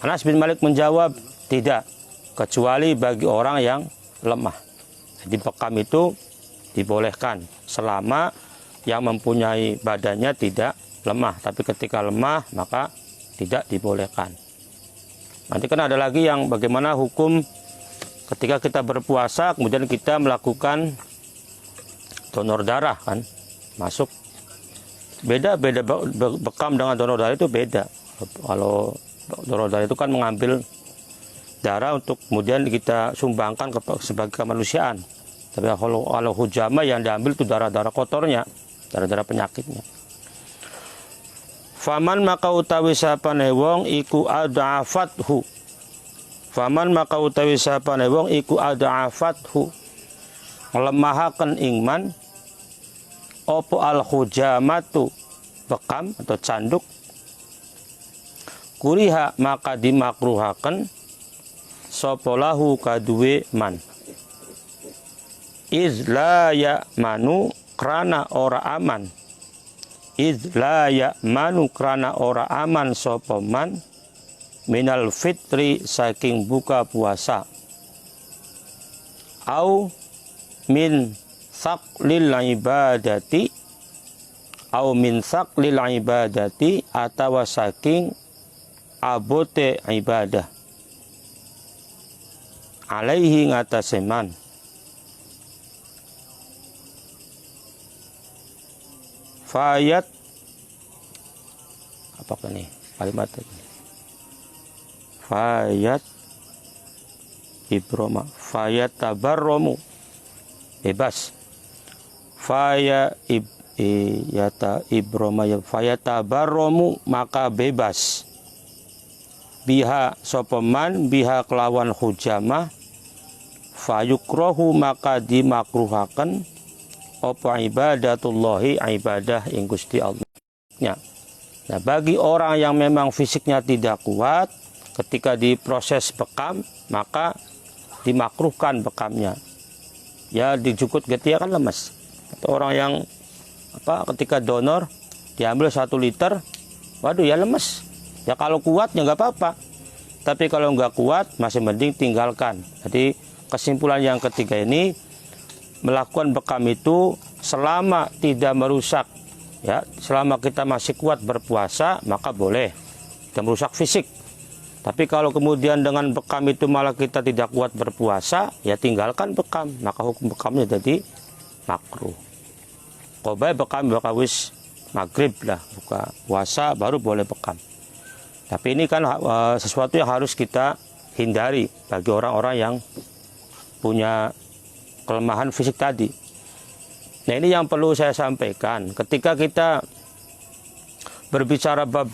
Anas bin Malik menjawab, tidak, kecuali bagi orang yang lemah. Jadi bekam itu dibolehkan selama yang mempunyai badannya tidak lemah. Tapi ketika lemah maka tidak dibolehkan. Nanti kan ada lagi yang bagaimana hukum ketika kita berpuasa kemudian kita melakukan donor darah kan, masuk. Beda bekam dengan donor darah itu beda. Kalau donor darah itu kan mengambil darah untuk kemudian kita sumbangkan sebagai kemanusiaan. Tapi kalau hujama yang diambil itu darah-darah kotornya, darah-darah penyakitnya. Faman maka utawi sapane wong iku ad'afathu. Faman maka utawi sapane wong iku ad'afathu. Nglemahaken ingman opo al hujamatu, bekam atau canduk, kuriha maka dimakruhaken sopolahu kaduwe man, izla ya manu krana ora aman, izla ya manu krana ora aman sopoman minal fitri saking buka puasa, au min saklil ibadati, au min saklil ibadati, atau saking abote ibadah, alaihi ngataseman. Fayat apakah nih kalimat ini? Fayat ibroma, fayat tabarromu, bebas. Yata ibroma ya fayata baromu maka bebas. Biha sopeman biha kelawan hujamah, fayukrohu maka dimakruhaken apa ibadatullahi, ibadah ing Gusti Allah. Nah, bagi orang yang memang fisiknya tidak kuat, ketika diproses bekam maka dimakruhkan bekamnya. Ya dijukut getia kan lemas. Atau orang yang ketika donor diambil 1 liter, waduh ya lemes. Ya kalau kuat ya nggak apa-apa. Tapi kalau nggak kuat masih mending tinggalkan. Jadi kesimpulan yang ketiga ini, melakukan bekam itu selama tidak merusak, ya selama kita masih kuat berpuasa maka boleh. Tidak merusak fisik. Tapi kalau kemudian dengan bekam itu malah kita tidak kuat berpuasa, ya tinggalkan bekam. Maka hukum bekamnya jadi makruh. Kobai bekam bakawis maghrib lah, buka puasa baru boleh bekam. Tapi ini kan sesuatu yang harus kita hindari bagi orang-orang yang punya kelemahan fisik tadi. Nah ini yang perlu saya sampaikan. Ketika kita berbicara bab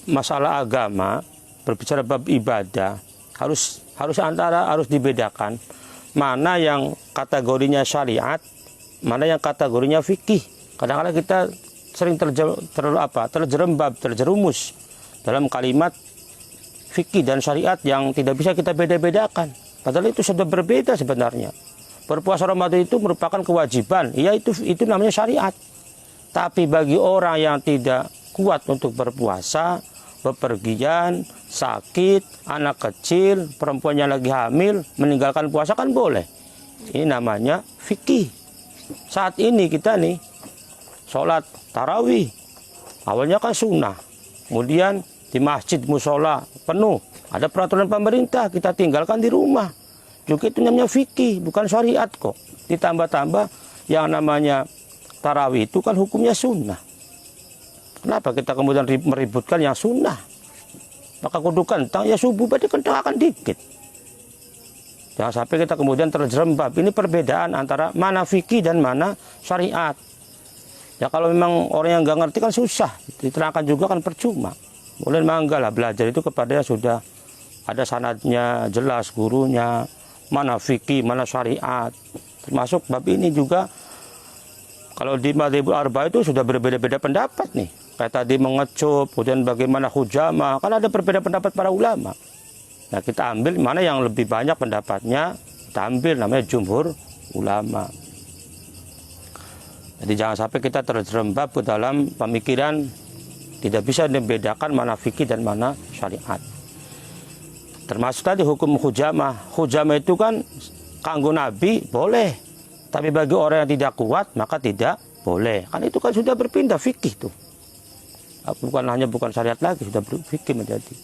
masalah agama, berbicara bab ibadah, harus dibedakan mana yang kategorinya syariat, mana yang kategorinya fikih. Kadang-kadang kita sering terjerembab, terjerumus dalam kalimat fikih dan syariat yang tidak bisa kita beda-bedakan. Padahal itu sudah berbeda sebenarnya. Berpuasa Ramadan itu merupakan kewajiban, ya itu namanya syariat. Tapi bagi orang yang tidak kuat untuk berpuasa, bepergian, sakit, anak kecil, perempuan yang lagi hamil, meninggalkan puasa kan boleh. Ini namanya fikih. Saat ini kita nih, sholat tarawih, awalnya kan sunnah. Kemudian di masjid, musola penuh, ada peraturan pemerintah, kita tinggalkan di rumah. Juga itu namanya fikih, bukan syariat kok. Ditambah-tambah yang namanya tarawih itu kan hukumnya sunnah. Kenapa kita kemudian meributkan yang sunnah? Maka kudu kentang, ya subuh berarti kentang akan dikit. Jangan sampai kita kemudian terjerembab. Ini perbedaan antara mana fikih dan mana syariat. Ya kalau memang orang yang nggak ngerti kan susah, diterangkan juga kan percuma. Boleh mangga lah belajar itu kepada yang sudah ada sanadnya, jelas gurunya, mana fikih, mana syariat. Termasuk bab ini juga, kalau di Madzhabul Arba itu sudah berbeda-beda pendapat nih. Kayak tadi mengecup, kemudian bagaimana hujamah, kan ada berbeda pendapat para ulama. Nah kita ambil mana yang lebih banyak pendapatnya, kita ambil namanya jumhur ulama. Jadi jangan sampai kita terjerembab ke dalam pemikiran tidak bisa membedakan mana fikih dan mana syariat. Termasuk tadi hukum hujamah. Hujamah itu kan kanggo Nabi boleh, tapi bagi orang yang tidak kuat maka tidak boleh. Kan itu kan sudah berpindah fikih tuh. Bukan syariat lagi, sudah berfikih menjadi.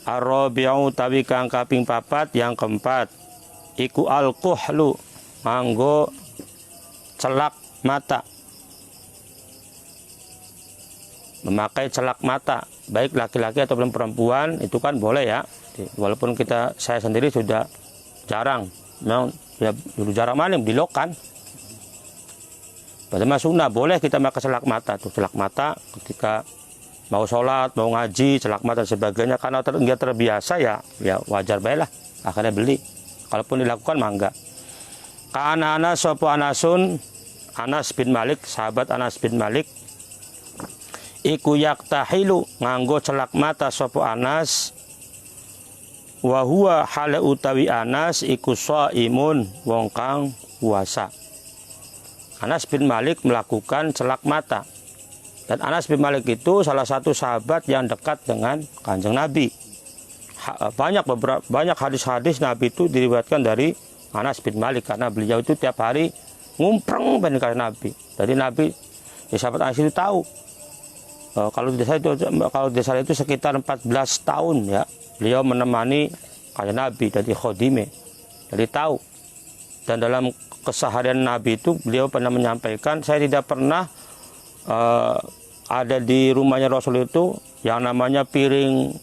Ar-rabi'u tawi kang kaping papat yang keempat iku al-kuhlu nganggo celak mata. Memakai celak mata baik laki-laki ataupun perempuan itu kan boleh ya. Walaupun saya sendiri sudah jarang, memang ya dulu jarang malam di lokan. Padahal sunnah boleh kita pakai celak mata tuh, celak mata ketika mau sholat, mau ngaji, celak mata dan sebagainya. Karena nggak terbiasa ya wajar baiklah akhirnya beli. Kalaupun dilakukan mangga. Kana Anas sopo Anasun, Anas bin Malik, sahabat Anas bin Malik, iku yaktahilu nganggo celak mata sopo Anas, wa huwa hale utawi Anas iku shaimun wong kang puasa. Anas bin Malik melakukan celak mata. Dan Anas bin Malik itu salah satu sahabat yang dekat dengan Kanjeng Nabi. Banyak hadis-hadis Nabi itu diriwayatkan dari Anas bin Malik karena beliau itu tiap hari ngumpreng dengan Nabi. Jadi Nabi, sahabat Anas itu tahu. Kalau di desa itu sekitar 14 tahun ya beliau menemani Kanjeng Nabi dari khodime. Jadi tahu. Dan dalam keseharian Nabi itu beliau pernah menyampaikan, saya tidak pernah ada di rumahnya Rasul itu yang namanya piring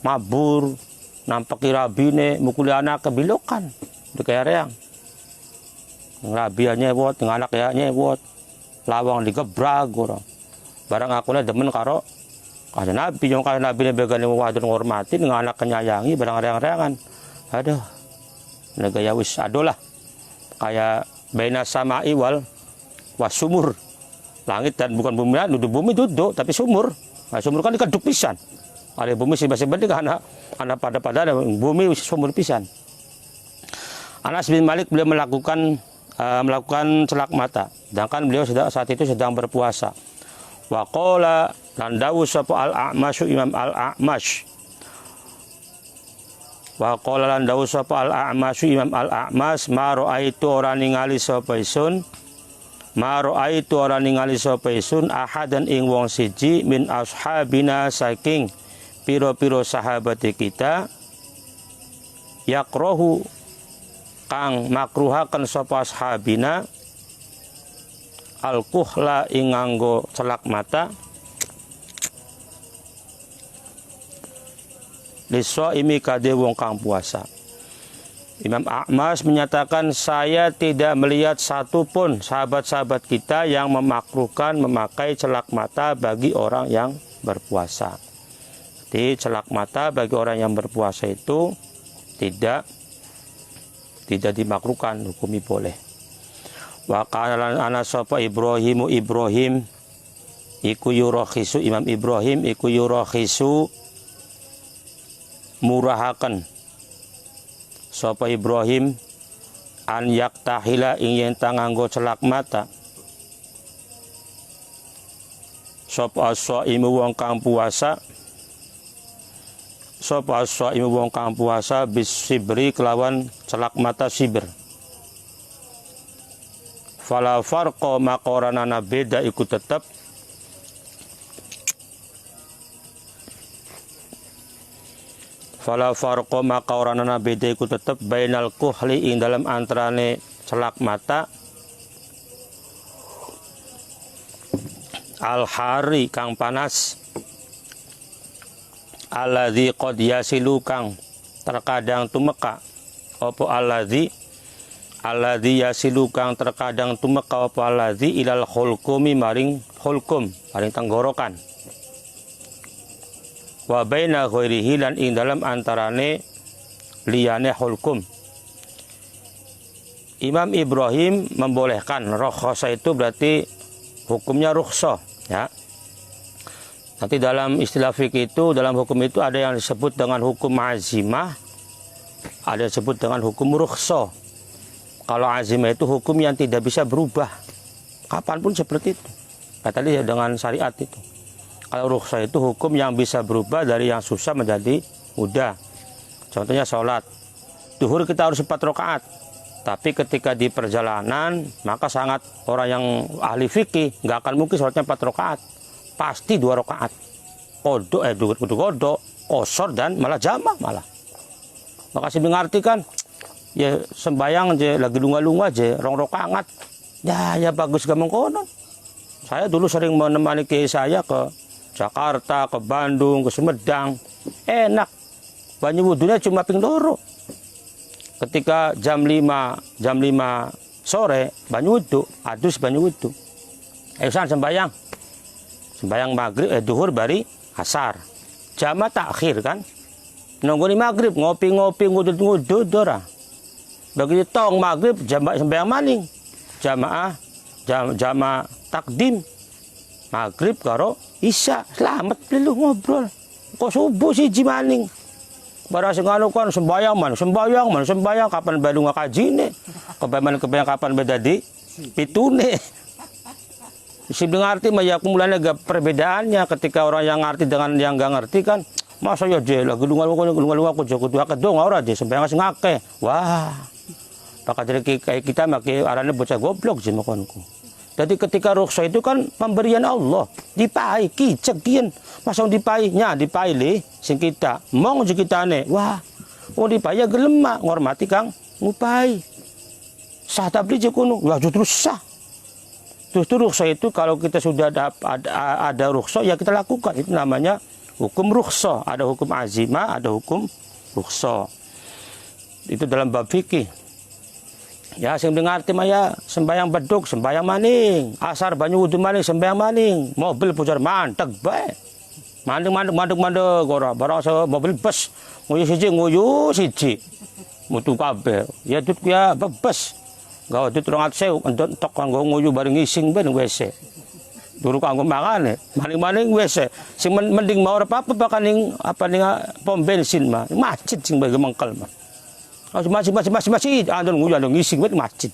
mabur, nampaki rabine, mukuli anak kebilokan di kayak rabianya nyewot, dengan anak ya nyewot, lawang digebrag orang. Barang aku demen karo Kanjeng Nabi, yang Kanjeng Nabi begane wadon ngormati dengan anak kenyayangi barang reang-reangan. Aduh. Negaya wis adolah kayak baina sama'i wal wasumur, langit dan bukan bumi, nuduh bumi duduk tapi sumur. Nah, sumur kan dikeduk pisan. Ada bumi sih-sih karena pada bumi sumur pisan. Anas bin Malik beliau melakukan celak mata, sedangkan beliau saat itu sedang berpuasa. Wa qala lan dawu sapa al-A'masyu Imam al-A'mash. Wa qala lan dawu sapa al-A'masyu Imam al-A'mas, ma ra'aitu ora ningali sapa isun, ma ra'aitu ora ningali sapa isun ahadan ing wong siji min ashabina saking piro-piro sahabat kita yakrohu kang makruhaken sapa ashabina al-kuhla ing nganggo celak mata liso imi kade wong kang puasa. Imam A'mas menyatakan saya tidak melihat satupun sahabat-sahabat kita yang memakruhkan memakai celak mata bagi orang yang berpuasa. Jadi celak mata bagi orang yang berpuasa itu tidak dimakruhkan, hukumi boleh. Wa qala ana sapa Ibrahim iku yurakhisu Imam Ibrahim iku yurakhisu murahaken sapa Ibrahim an yaktahila ing yen nganggo celak mata sapa as-shaimu wong kang puasa bis sibri kelawan celak mata sibir. Fala farqa maqaranana beda iku tetep bainal kuhli ing dalam antarane celak mata al-hari kang panas alladzi qad yasilu kang terkadang tumeka apa alladzi yasilu kang terkadang tumeka apa alladzi ilal hulqumi maring tenggorokan wa baina ghairihi lan ing dalam antarane liyane hulqum. Imam Ibrahim membolehkan, rakhasa itu berarti hukumnya rukhsah ya. Nanti dalam istilah fikih itu, dalam hukum itu ada yang disebut dengan hukum azimah, ada yang disebut dengan hukum rukhsah. Kalau azimah itu hukum yang tidak bisa berubah, kapanpun seperti itu. Tadi dengan syariat itu. Kalau rukhsah itu hukum yang bisa berubah dari yang susah menjadi mudah. Contohnya sholat. Duhur kita harus 4 rakaat. Tapi ketika di perjalanan, maka sangat orang yang ahli fikih nggak akan mungkin sholatnya 4 rakaat. Pasti 2 rakaat. Kodok, kosor dan malah jamak malah. Maka saya mengartikan, ya sembayang aja, lagi lunga-lunga aja, 2 rakaat. Ya bagus gak mengkonon. Saya dulu sering menemani kiai saya ke Jakarta, ke Bandung, ke Sumedang. Enak. Banyu wudunya cuma ping loro. Ketika jam 5 sore, banyu wudu, adus banyu wudu. Sembayang maghrib, duhur bari asar. Jamaah takhir kan. Nunggu di maghrib, ngopi-ngopi, ngudut-ngudut, ora. Begitu tong maghrib, sembayang maning. Jamaah takdim. Maghrib karo isya, selamat pilu ngobrol. Kok subuh siji maning. Barang sing anu kan sembayang kapan baru ngakajine. Kapan beda di pitune. Si ngerti mah ya kumulane gak perbedaannya ketika orang yang ngerti dengan yang gak ngerti kan. Masa ya je lagi lunga-lunga aku jago dua kedong ora je sembayang sing akeh. Wah. Maka jadi kayak kita make arane bocah goblok je makonku. Jadi ketika rukhsah itu kan pemberian Allah, dipai kicek kian. Masa dipainya dipaili sing kita mong je kitane. Wah. Dipai ya gelem ngormati kang ngupai. Sah tabli je kuno. Wah justru sah. Justru rukhsah itu kalau kita sudah ada rukhsah ya kita lakukan. Itu namanya hukum rukhsah. Ada hukum azimah, ada hukum rukhsah. Itu dalam bab fikih. Ya sing ngerti mah ya sembayang beduk, sembayang maning, asar banyu wudu maning, sembayang maning, mobil pujar manteg bae. Mandeg ora barang mobil bus nguyu siji. Mutu kabeh. Ya tut ya bebes. Gawa dit 200.000 entok kanggo nguyu bareng ngising ben WC. Dulu kanggo mangane, maning-maning WC. Sing mending mau apa bakal ning pom bensin mah. Macet sing bagi mengkel mah. Masih andon nguyu andon ngising ben macet.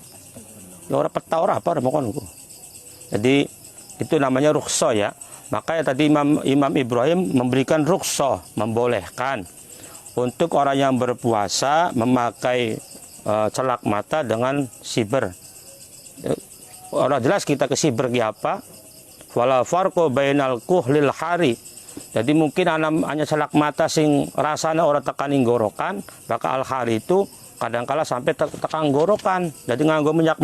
Ya ora peta ora apa mokonku. Jadi itu namanya rukhsah ya. Makanya tadi Imam Ibrahim memberikan rukhsah, membolehkan untuk orang yang berpuasa memakai celak mata dengan siber. Orang jelas kita ke siber apa? Wala farqu bainal kuhlil hari. Jadi mungkin hanya celak mata sing rasanya orang tekan gorokan, maka al hari itu kadangkala sampai tekan gorokan. Jadi nganggo minyak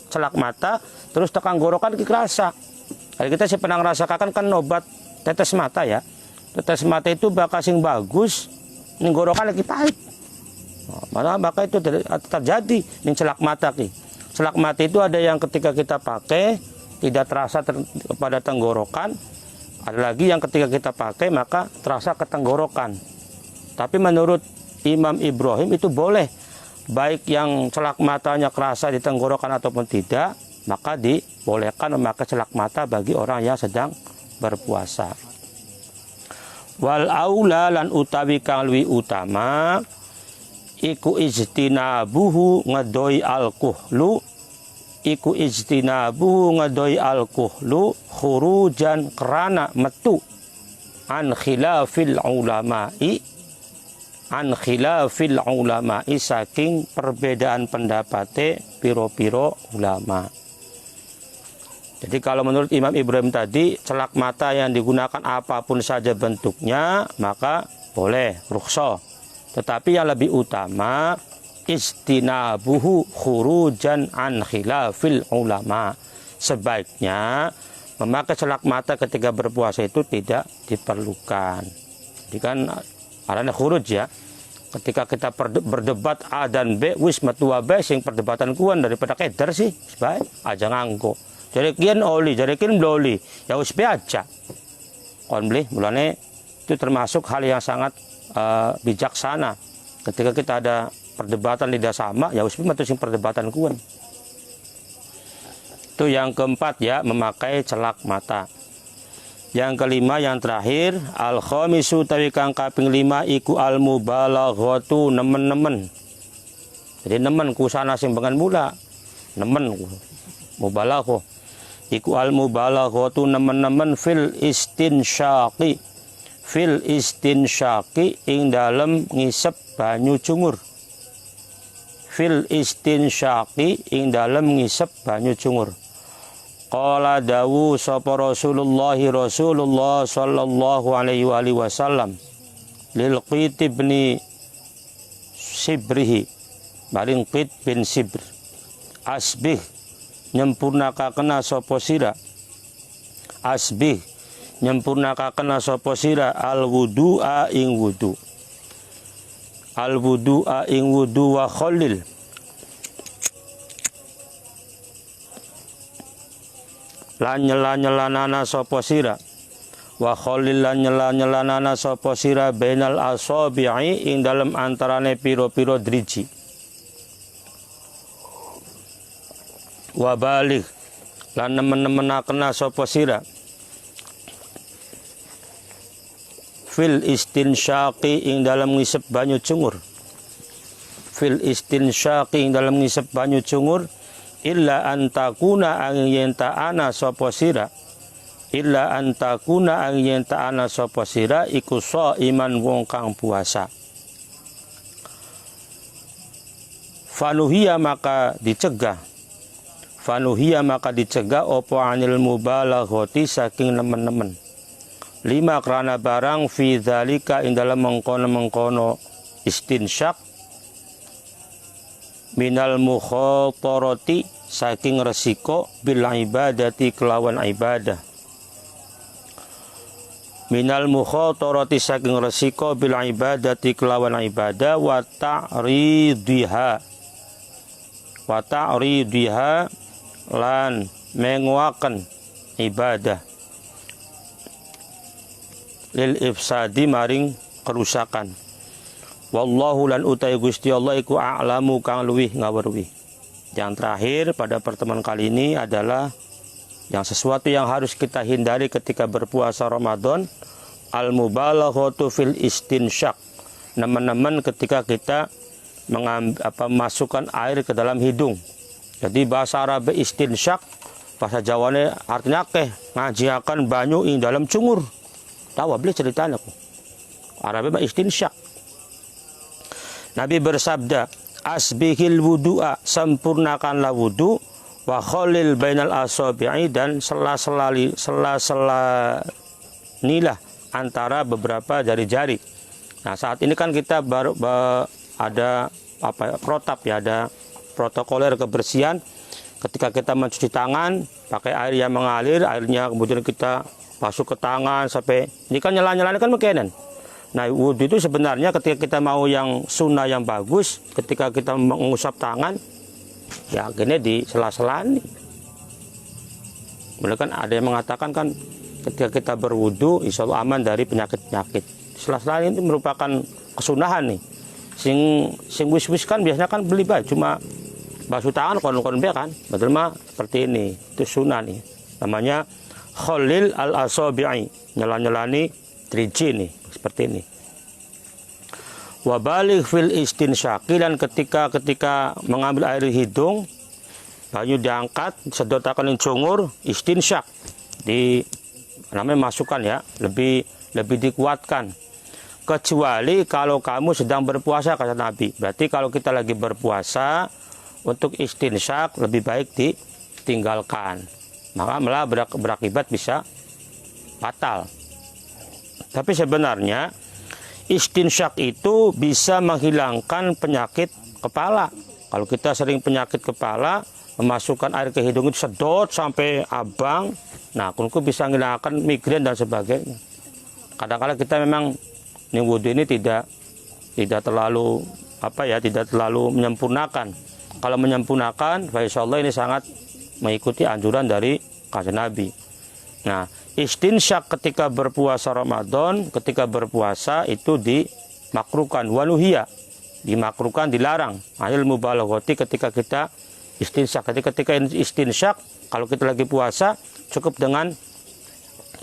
celak mata terus tekan gorokan ki kerasa. Kalau kita sih pernah ngerasakan kan obat tetes mata ya. Tetes mata itu bakal sing bagus, ning gorokan lagi pahit. Maka itu terjadi di celak mata ki. Celak mata itu ada yang ketika kita pakai tidak terasa pada tenggorokan, ada lagi yang ketika kita pakai maka terasa ke tenggorokan. Tapi menurut Imam Ibrahim itu boleh, baik yang celak matanya kerasa di tenggorokan ataupun tidak, maka dibolehkan memakai celak mata bagi orang yang sedang berpuasa. Wal aula lan utawi kang luwih utama iku ijtinabuhu ngadoi alkuhlu, iku ijtinabuhu ngadoi alkuhlu khurujan kerana metu an khilafil ulama'i, an khilafil ulama'i saking perbedaan pendapate piro-piro ulama. Jadi kalau menurut Imam Ibrahim tadi, celak mata yang digunakan apapun saja bentuknya, maka boleh, rukhsah. Tetapi yang lebih utama, istinabuhu khurujan an khilafil ulama. Sebaiknya, memakai celak mata ketika berpuasa itu tidak diperlukan. Jadi kan, adanya khuruj ya. Ketika kita berdebat A dan B, wis metu B, sing perdebatan kuan daripada keder sih, sebaik aja nganggo. Jadi kian oli, jadi kian bloli, ya wis be aja. Kon beli, mulane itu termasuk hal yang sangat bijaksana. Ketika kita ada perdebatan tidak sama, ya wis be metu sing perdebatan kuan. Itu yang keempat ya, memakai celak mata. Yang kelima, yang terakhir, al khamisu tawi kang kaping 5 iku al mubalaghatu nemen-nemen. Jadi nemen kusana sing bengan mula, nemen mubalagho. Iku al mubalaghatu nemen-nemen fil istinsyaqi, fil istinsyaqi ing dalem ngisep banyu cungur. Fil istinsyaqi ing dalem ngisep banyu cungur. Qala dawu sapa Rasulullah sallallahu alaihi wasallam lil Qit bin Sibrihi, maring Qit bin Sibr, asbih nyempurnakakena sapa sira, asbih nyempurnakakena sapa sira al wudu'a ing wudu, al wudu'a ing wudu wa khalil lan nyela-nyelanana sapa sira, wa khalil lan nyela-nyelanana sapa sira bainal asabi'i ing dalem antarane piro-piro driji, wa balik lan nemen-nemenakena sapa sira fil istinsyaqi ing dalem ngisep banyu cungur, fil istinsyaqi ing dalem ngisep banyu cungur, illa antakuna ang yen ta'ana sapa sira, illa antakuna ang yen ta'ana sapa sira iku shaiman wong kang puasa. Fanuhiya maka dicegah, fanuhiya maka dicegah opo anil mubalaghati saking nemen-nemen. 5 kerana barang fi dzalika ing dalam mengkono-mengkono istinsyak minal mukhatarati saking resiko bil ibadati kelawan ibadah, minal mukhatarati saking resiko bil ibadati kelawan ibadah, wa ta'ridiha lan menguakan ibadah lil ifsadi maring kerusakan. Wallahu lan utai Gusti Allah iku a'lamu kang luwih ngaweruhi. Yang terakhir pada pertemuan kali ini adalah yang sesuatu yang harus kita hindari ketika berpuasa Ramadan, al-mubalaghatu fil istinsyak. Nemen-nemen ketika kita masukkan air ke dalam hidung. Jadi bahasa Arab istinsyak, bahasa Jawane artinya ngajiakan banyu ing dalam cungur. Tahu beli ceritanya aku. Arabnya istinsyak. Nabi bersabda, asbihil wudu'a, sempurnakanlah wudu, wa khalil bainal asabi'i, dan sela-sela nilah antara beberapa jari-jari. Nah, saat ini kan kita baru ada protap ya, ada protokoler kebersihan. Ketika kita mencuci tangan pakai air yang mengalir, airnya kemudian kita basuh ke tangan sampai ini kan nyala-nyala kan mekanan. Nah, wudhu itu sebenarnya ketika kita mau yang sunnah yang bagus, ketika kita mengusap tangan, ya akhirnya di sela-sela nih. Mereka kan ada yang mengatakan kan ketika kita berwudhu, insya Allah aman dari penyakit-penyakit. Sela-sela ini merupakan kesunahan nih. Sing wis-wis kan biasanya kan beli baik cuma basuh tangan kon be kan, betul mah seperti ini. Itu sunnah nih. Namanya khalil al-asabi'i, nyela-nyelani driji nih, seperti ini. Wa baligh fil istinsyaqi, dan ketika mengambil air hidung, banyu diangkat, sedotakan cungur, istinsyak, namanya masukkan ya, lebih dikuatkan. Kecuali kalau kamu sedang berpuasa, kata Nabi. Berarti kalau kita lagi berpuasa, untuk istinsyak lebih baik ditinggalkan. Maka malah berakibat bisa fatal. Tapi sebenarnya istinsyak itu bisa menghilangkan penyakit kepala. Kalau kita sering penyakit kepala, memasukkan air ke hidung itu sedot sampai abang, nah kunku bisa menghilangkan migrain dan sebagainya. Kadang-kadang kita memang wudhu ini tidak terlalu tidak terlalu menyempurnakan. Kalau menyempurnakan, insyaallah ini sangat mengikuti anjuran dari kanjeng Nabi. Nah, istinsyak ketika berpuasa Ramadan, ketika berpuasa itu dimakruhkan, wanuhiyah, dimakruhkan, dilarang. Anil mubalaghati, ketika kita istinsyak. Ketika istinsyak, kalau kita lagi puasa, cukup dengan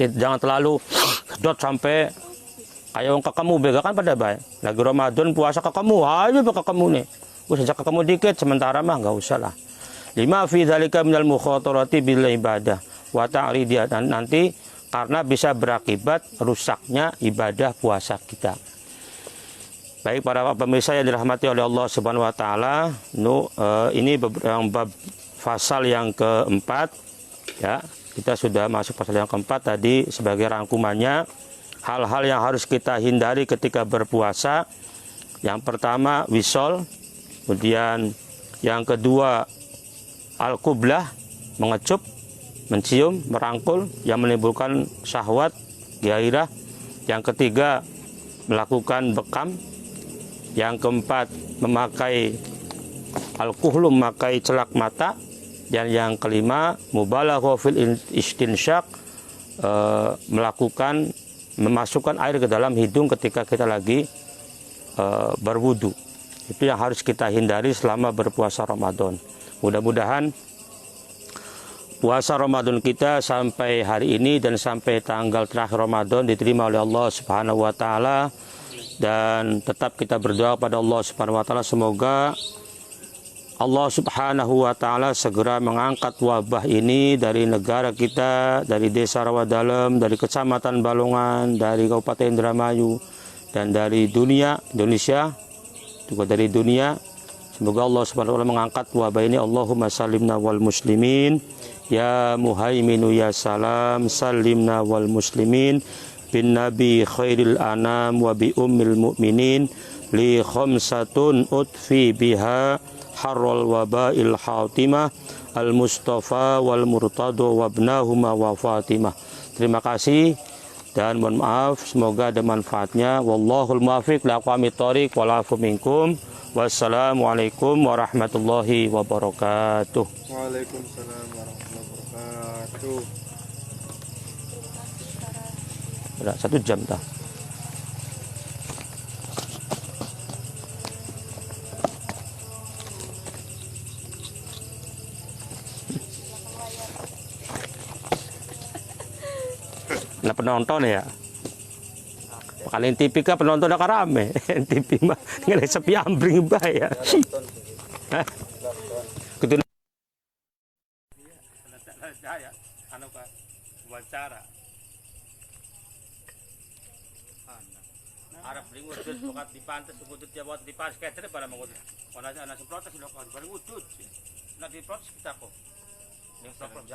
jangan terlalu sedot sampai kayak orang kekamu bega kan pada baik. Lagi Ramadan puasa kekamu, ayo kekamu nih. Usah kekamu dikit, sementara mah nggak usah lah. Lima fi dzalika minal mukhatarati bil ibadah wa ta'ridiyah, dan nanti karena bisa berakibat rusaknya ibadah puasa kita. Baik para pemirsa yang dirahmati oleh Allah Subhanahu wa taala, ini bab pasal yang keempat ya. Kita sudah masuk pasal yang keempat tadi. Sebagai rangkumannya, hal-hal yang harus kita hindari ketika berpuasa. Yang pertama wisol, kemudian yang kedua al-qublah, mengecup, mencium, merangkul yang menimbulkan syahwat, gairah. Yang ketiga melakukan bekam. Yang keempat memakai al-kuhlu, memakai celak mata. Dan yang kelima mubalaghah fil istinsyak, memasukkan air ke dalam hidung ketika kita lagi berwudu. Itu yang harus kita hindari selama berpuasa Ramadan. Mudah-mudahan puasa Ramadan kita sampai hari ini dan sampai tanggal terakhir Ramadan diterima oleh Allah Subhanahu wa taala, dan tetap kita berdoa pada Allah Subhanahu wa taala semoga Allah Subhanahu wa taala segera mengangkat wabah ini dari negara kita, dari desa Rawadalem, dari kecamatan Balongan, dari Kabupaten Indramayu, dan dari Indonesia, juga dari dunia. Semoga Allah Subhanahu wa taala mengangkat wabah ini. Allahumma salimna wal muslimin, ya muhaiminu ya salam, salimna wal muslimin bin nabi khairil anam wa bi ummil mu'minin li khamsatun utfi biha harral wabail hatimah al mustafa wal murtado wabnahuma wa fatimah. Terima kasih dan mohon maaf, semoga ada manfaatnya. Wallahul muwaffiq li aqwamit thoriq wal afu minkum. Wassalamualaikum warahmatullahi wabarakatuh. Waalaikumsalam warahmatullahi wabarakatuh. Udah 1 jam dah. Nah, penonton ya. Kalian TV kan penonton udah rame. TV mah nggak sepi ambring bae ya. Hah? Kudu saya anu ka wawancara. Arab lingut pokat di pantai sebutut jawat di pas ketre para mengutut. Wana ana protes lo kan paling utut. Nah di protes kita kok. Yang protes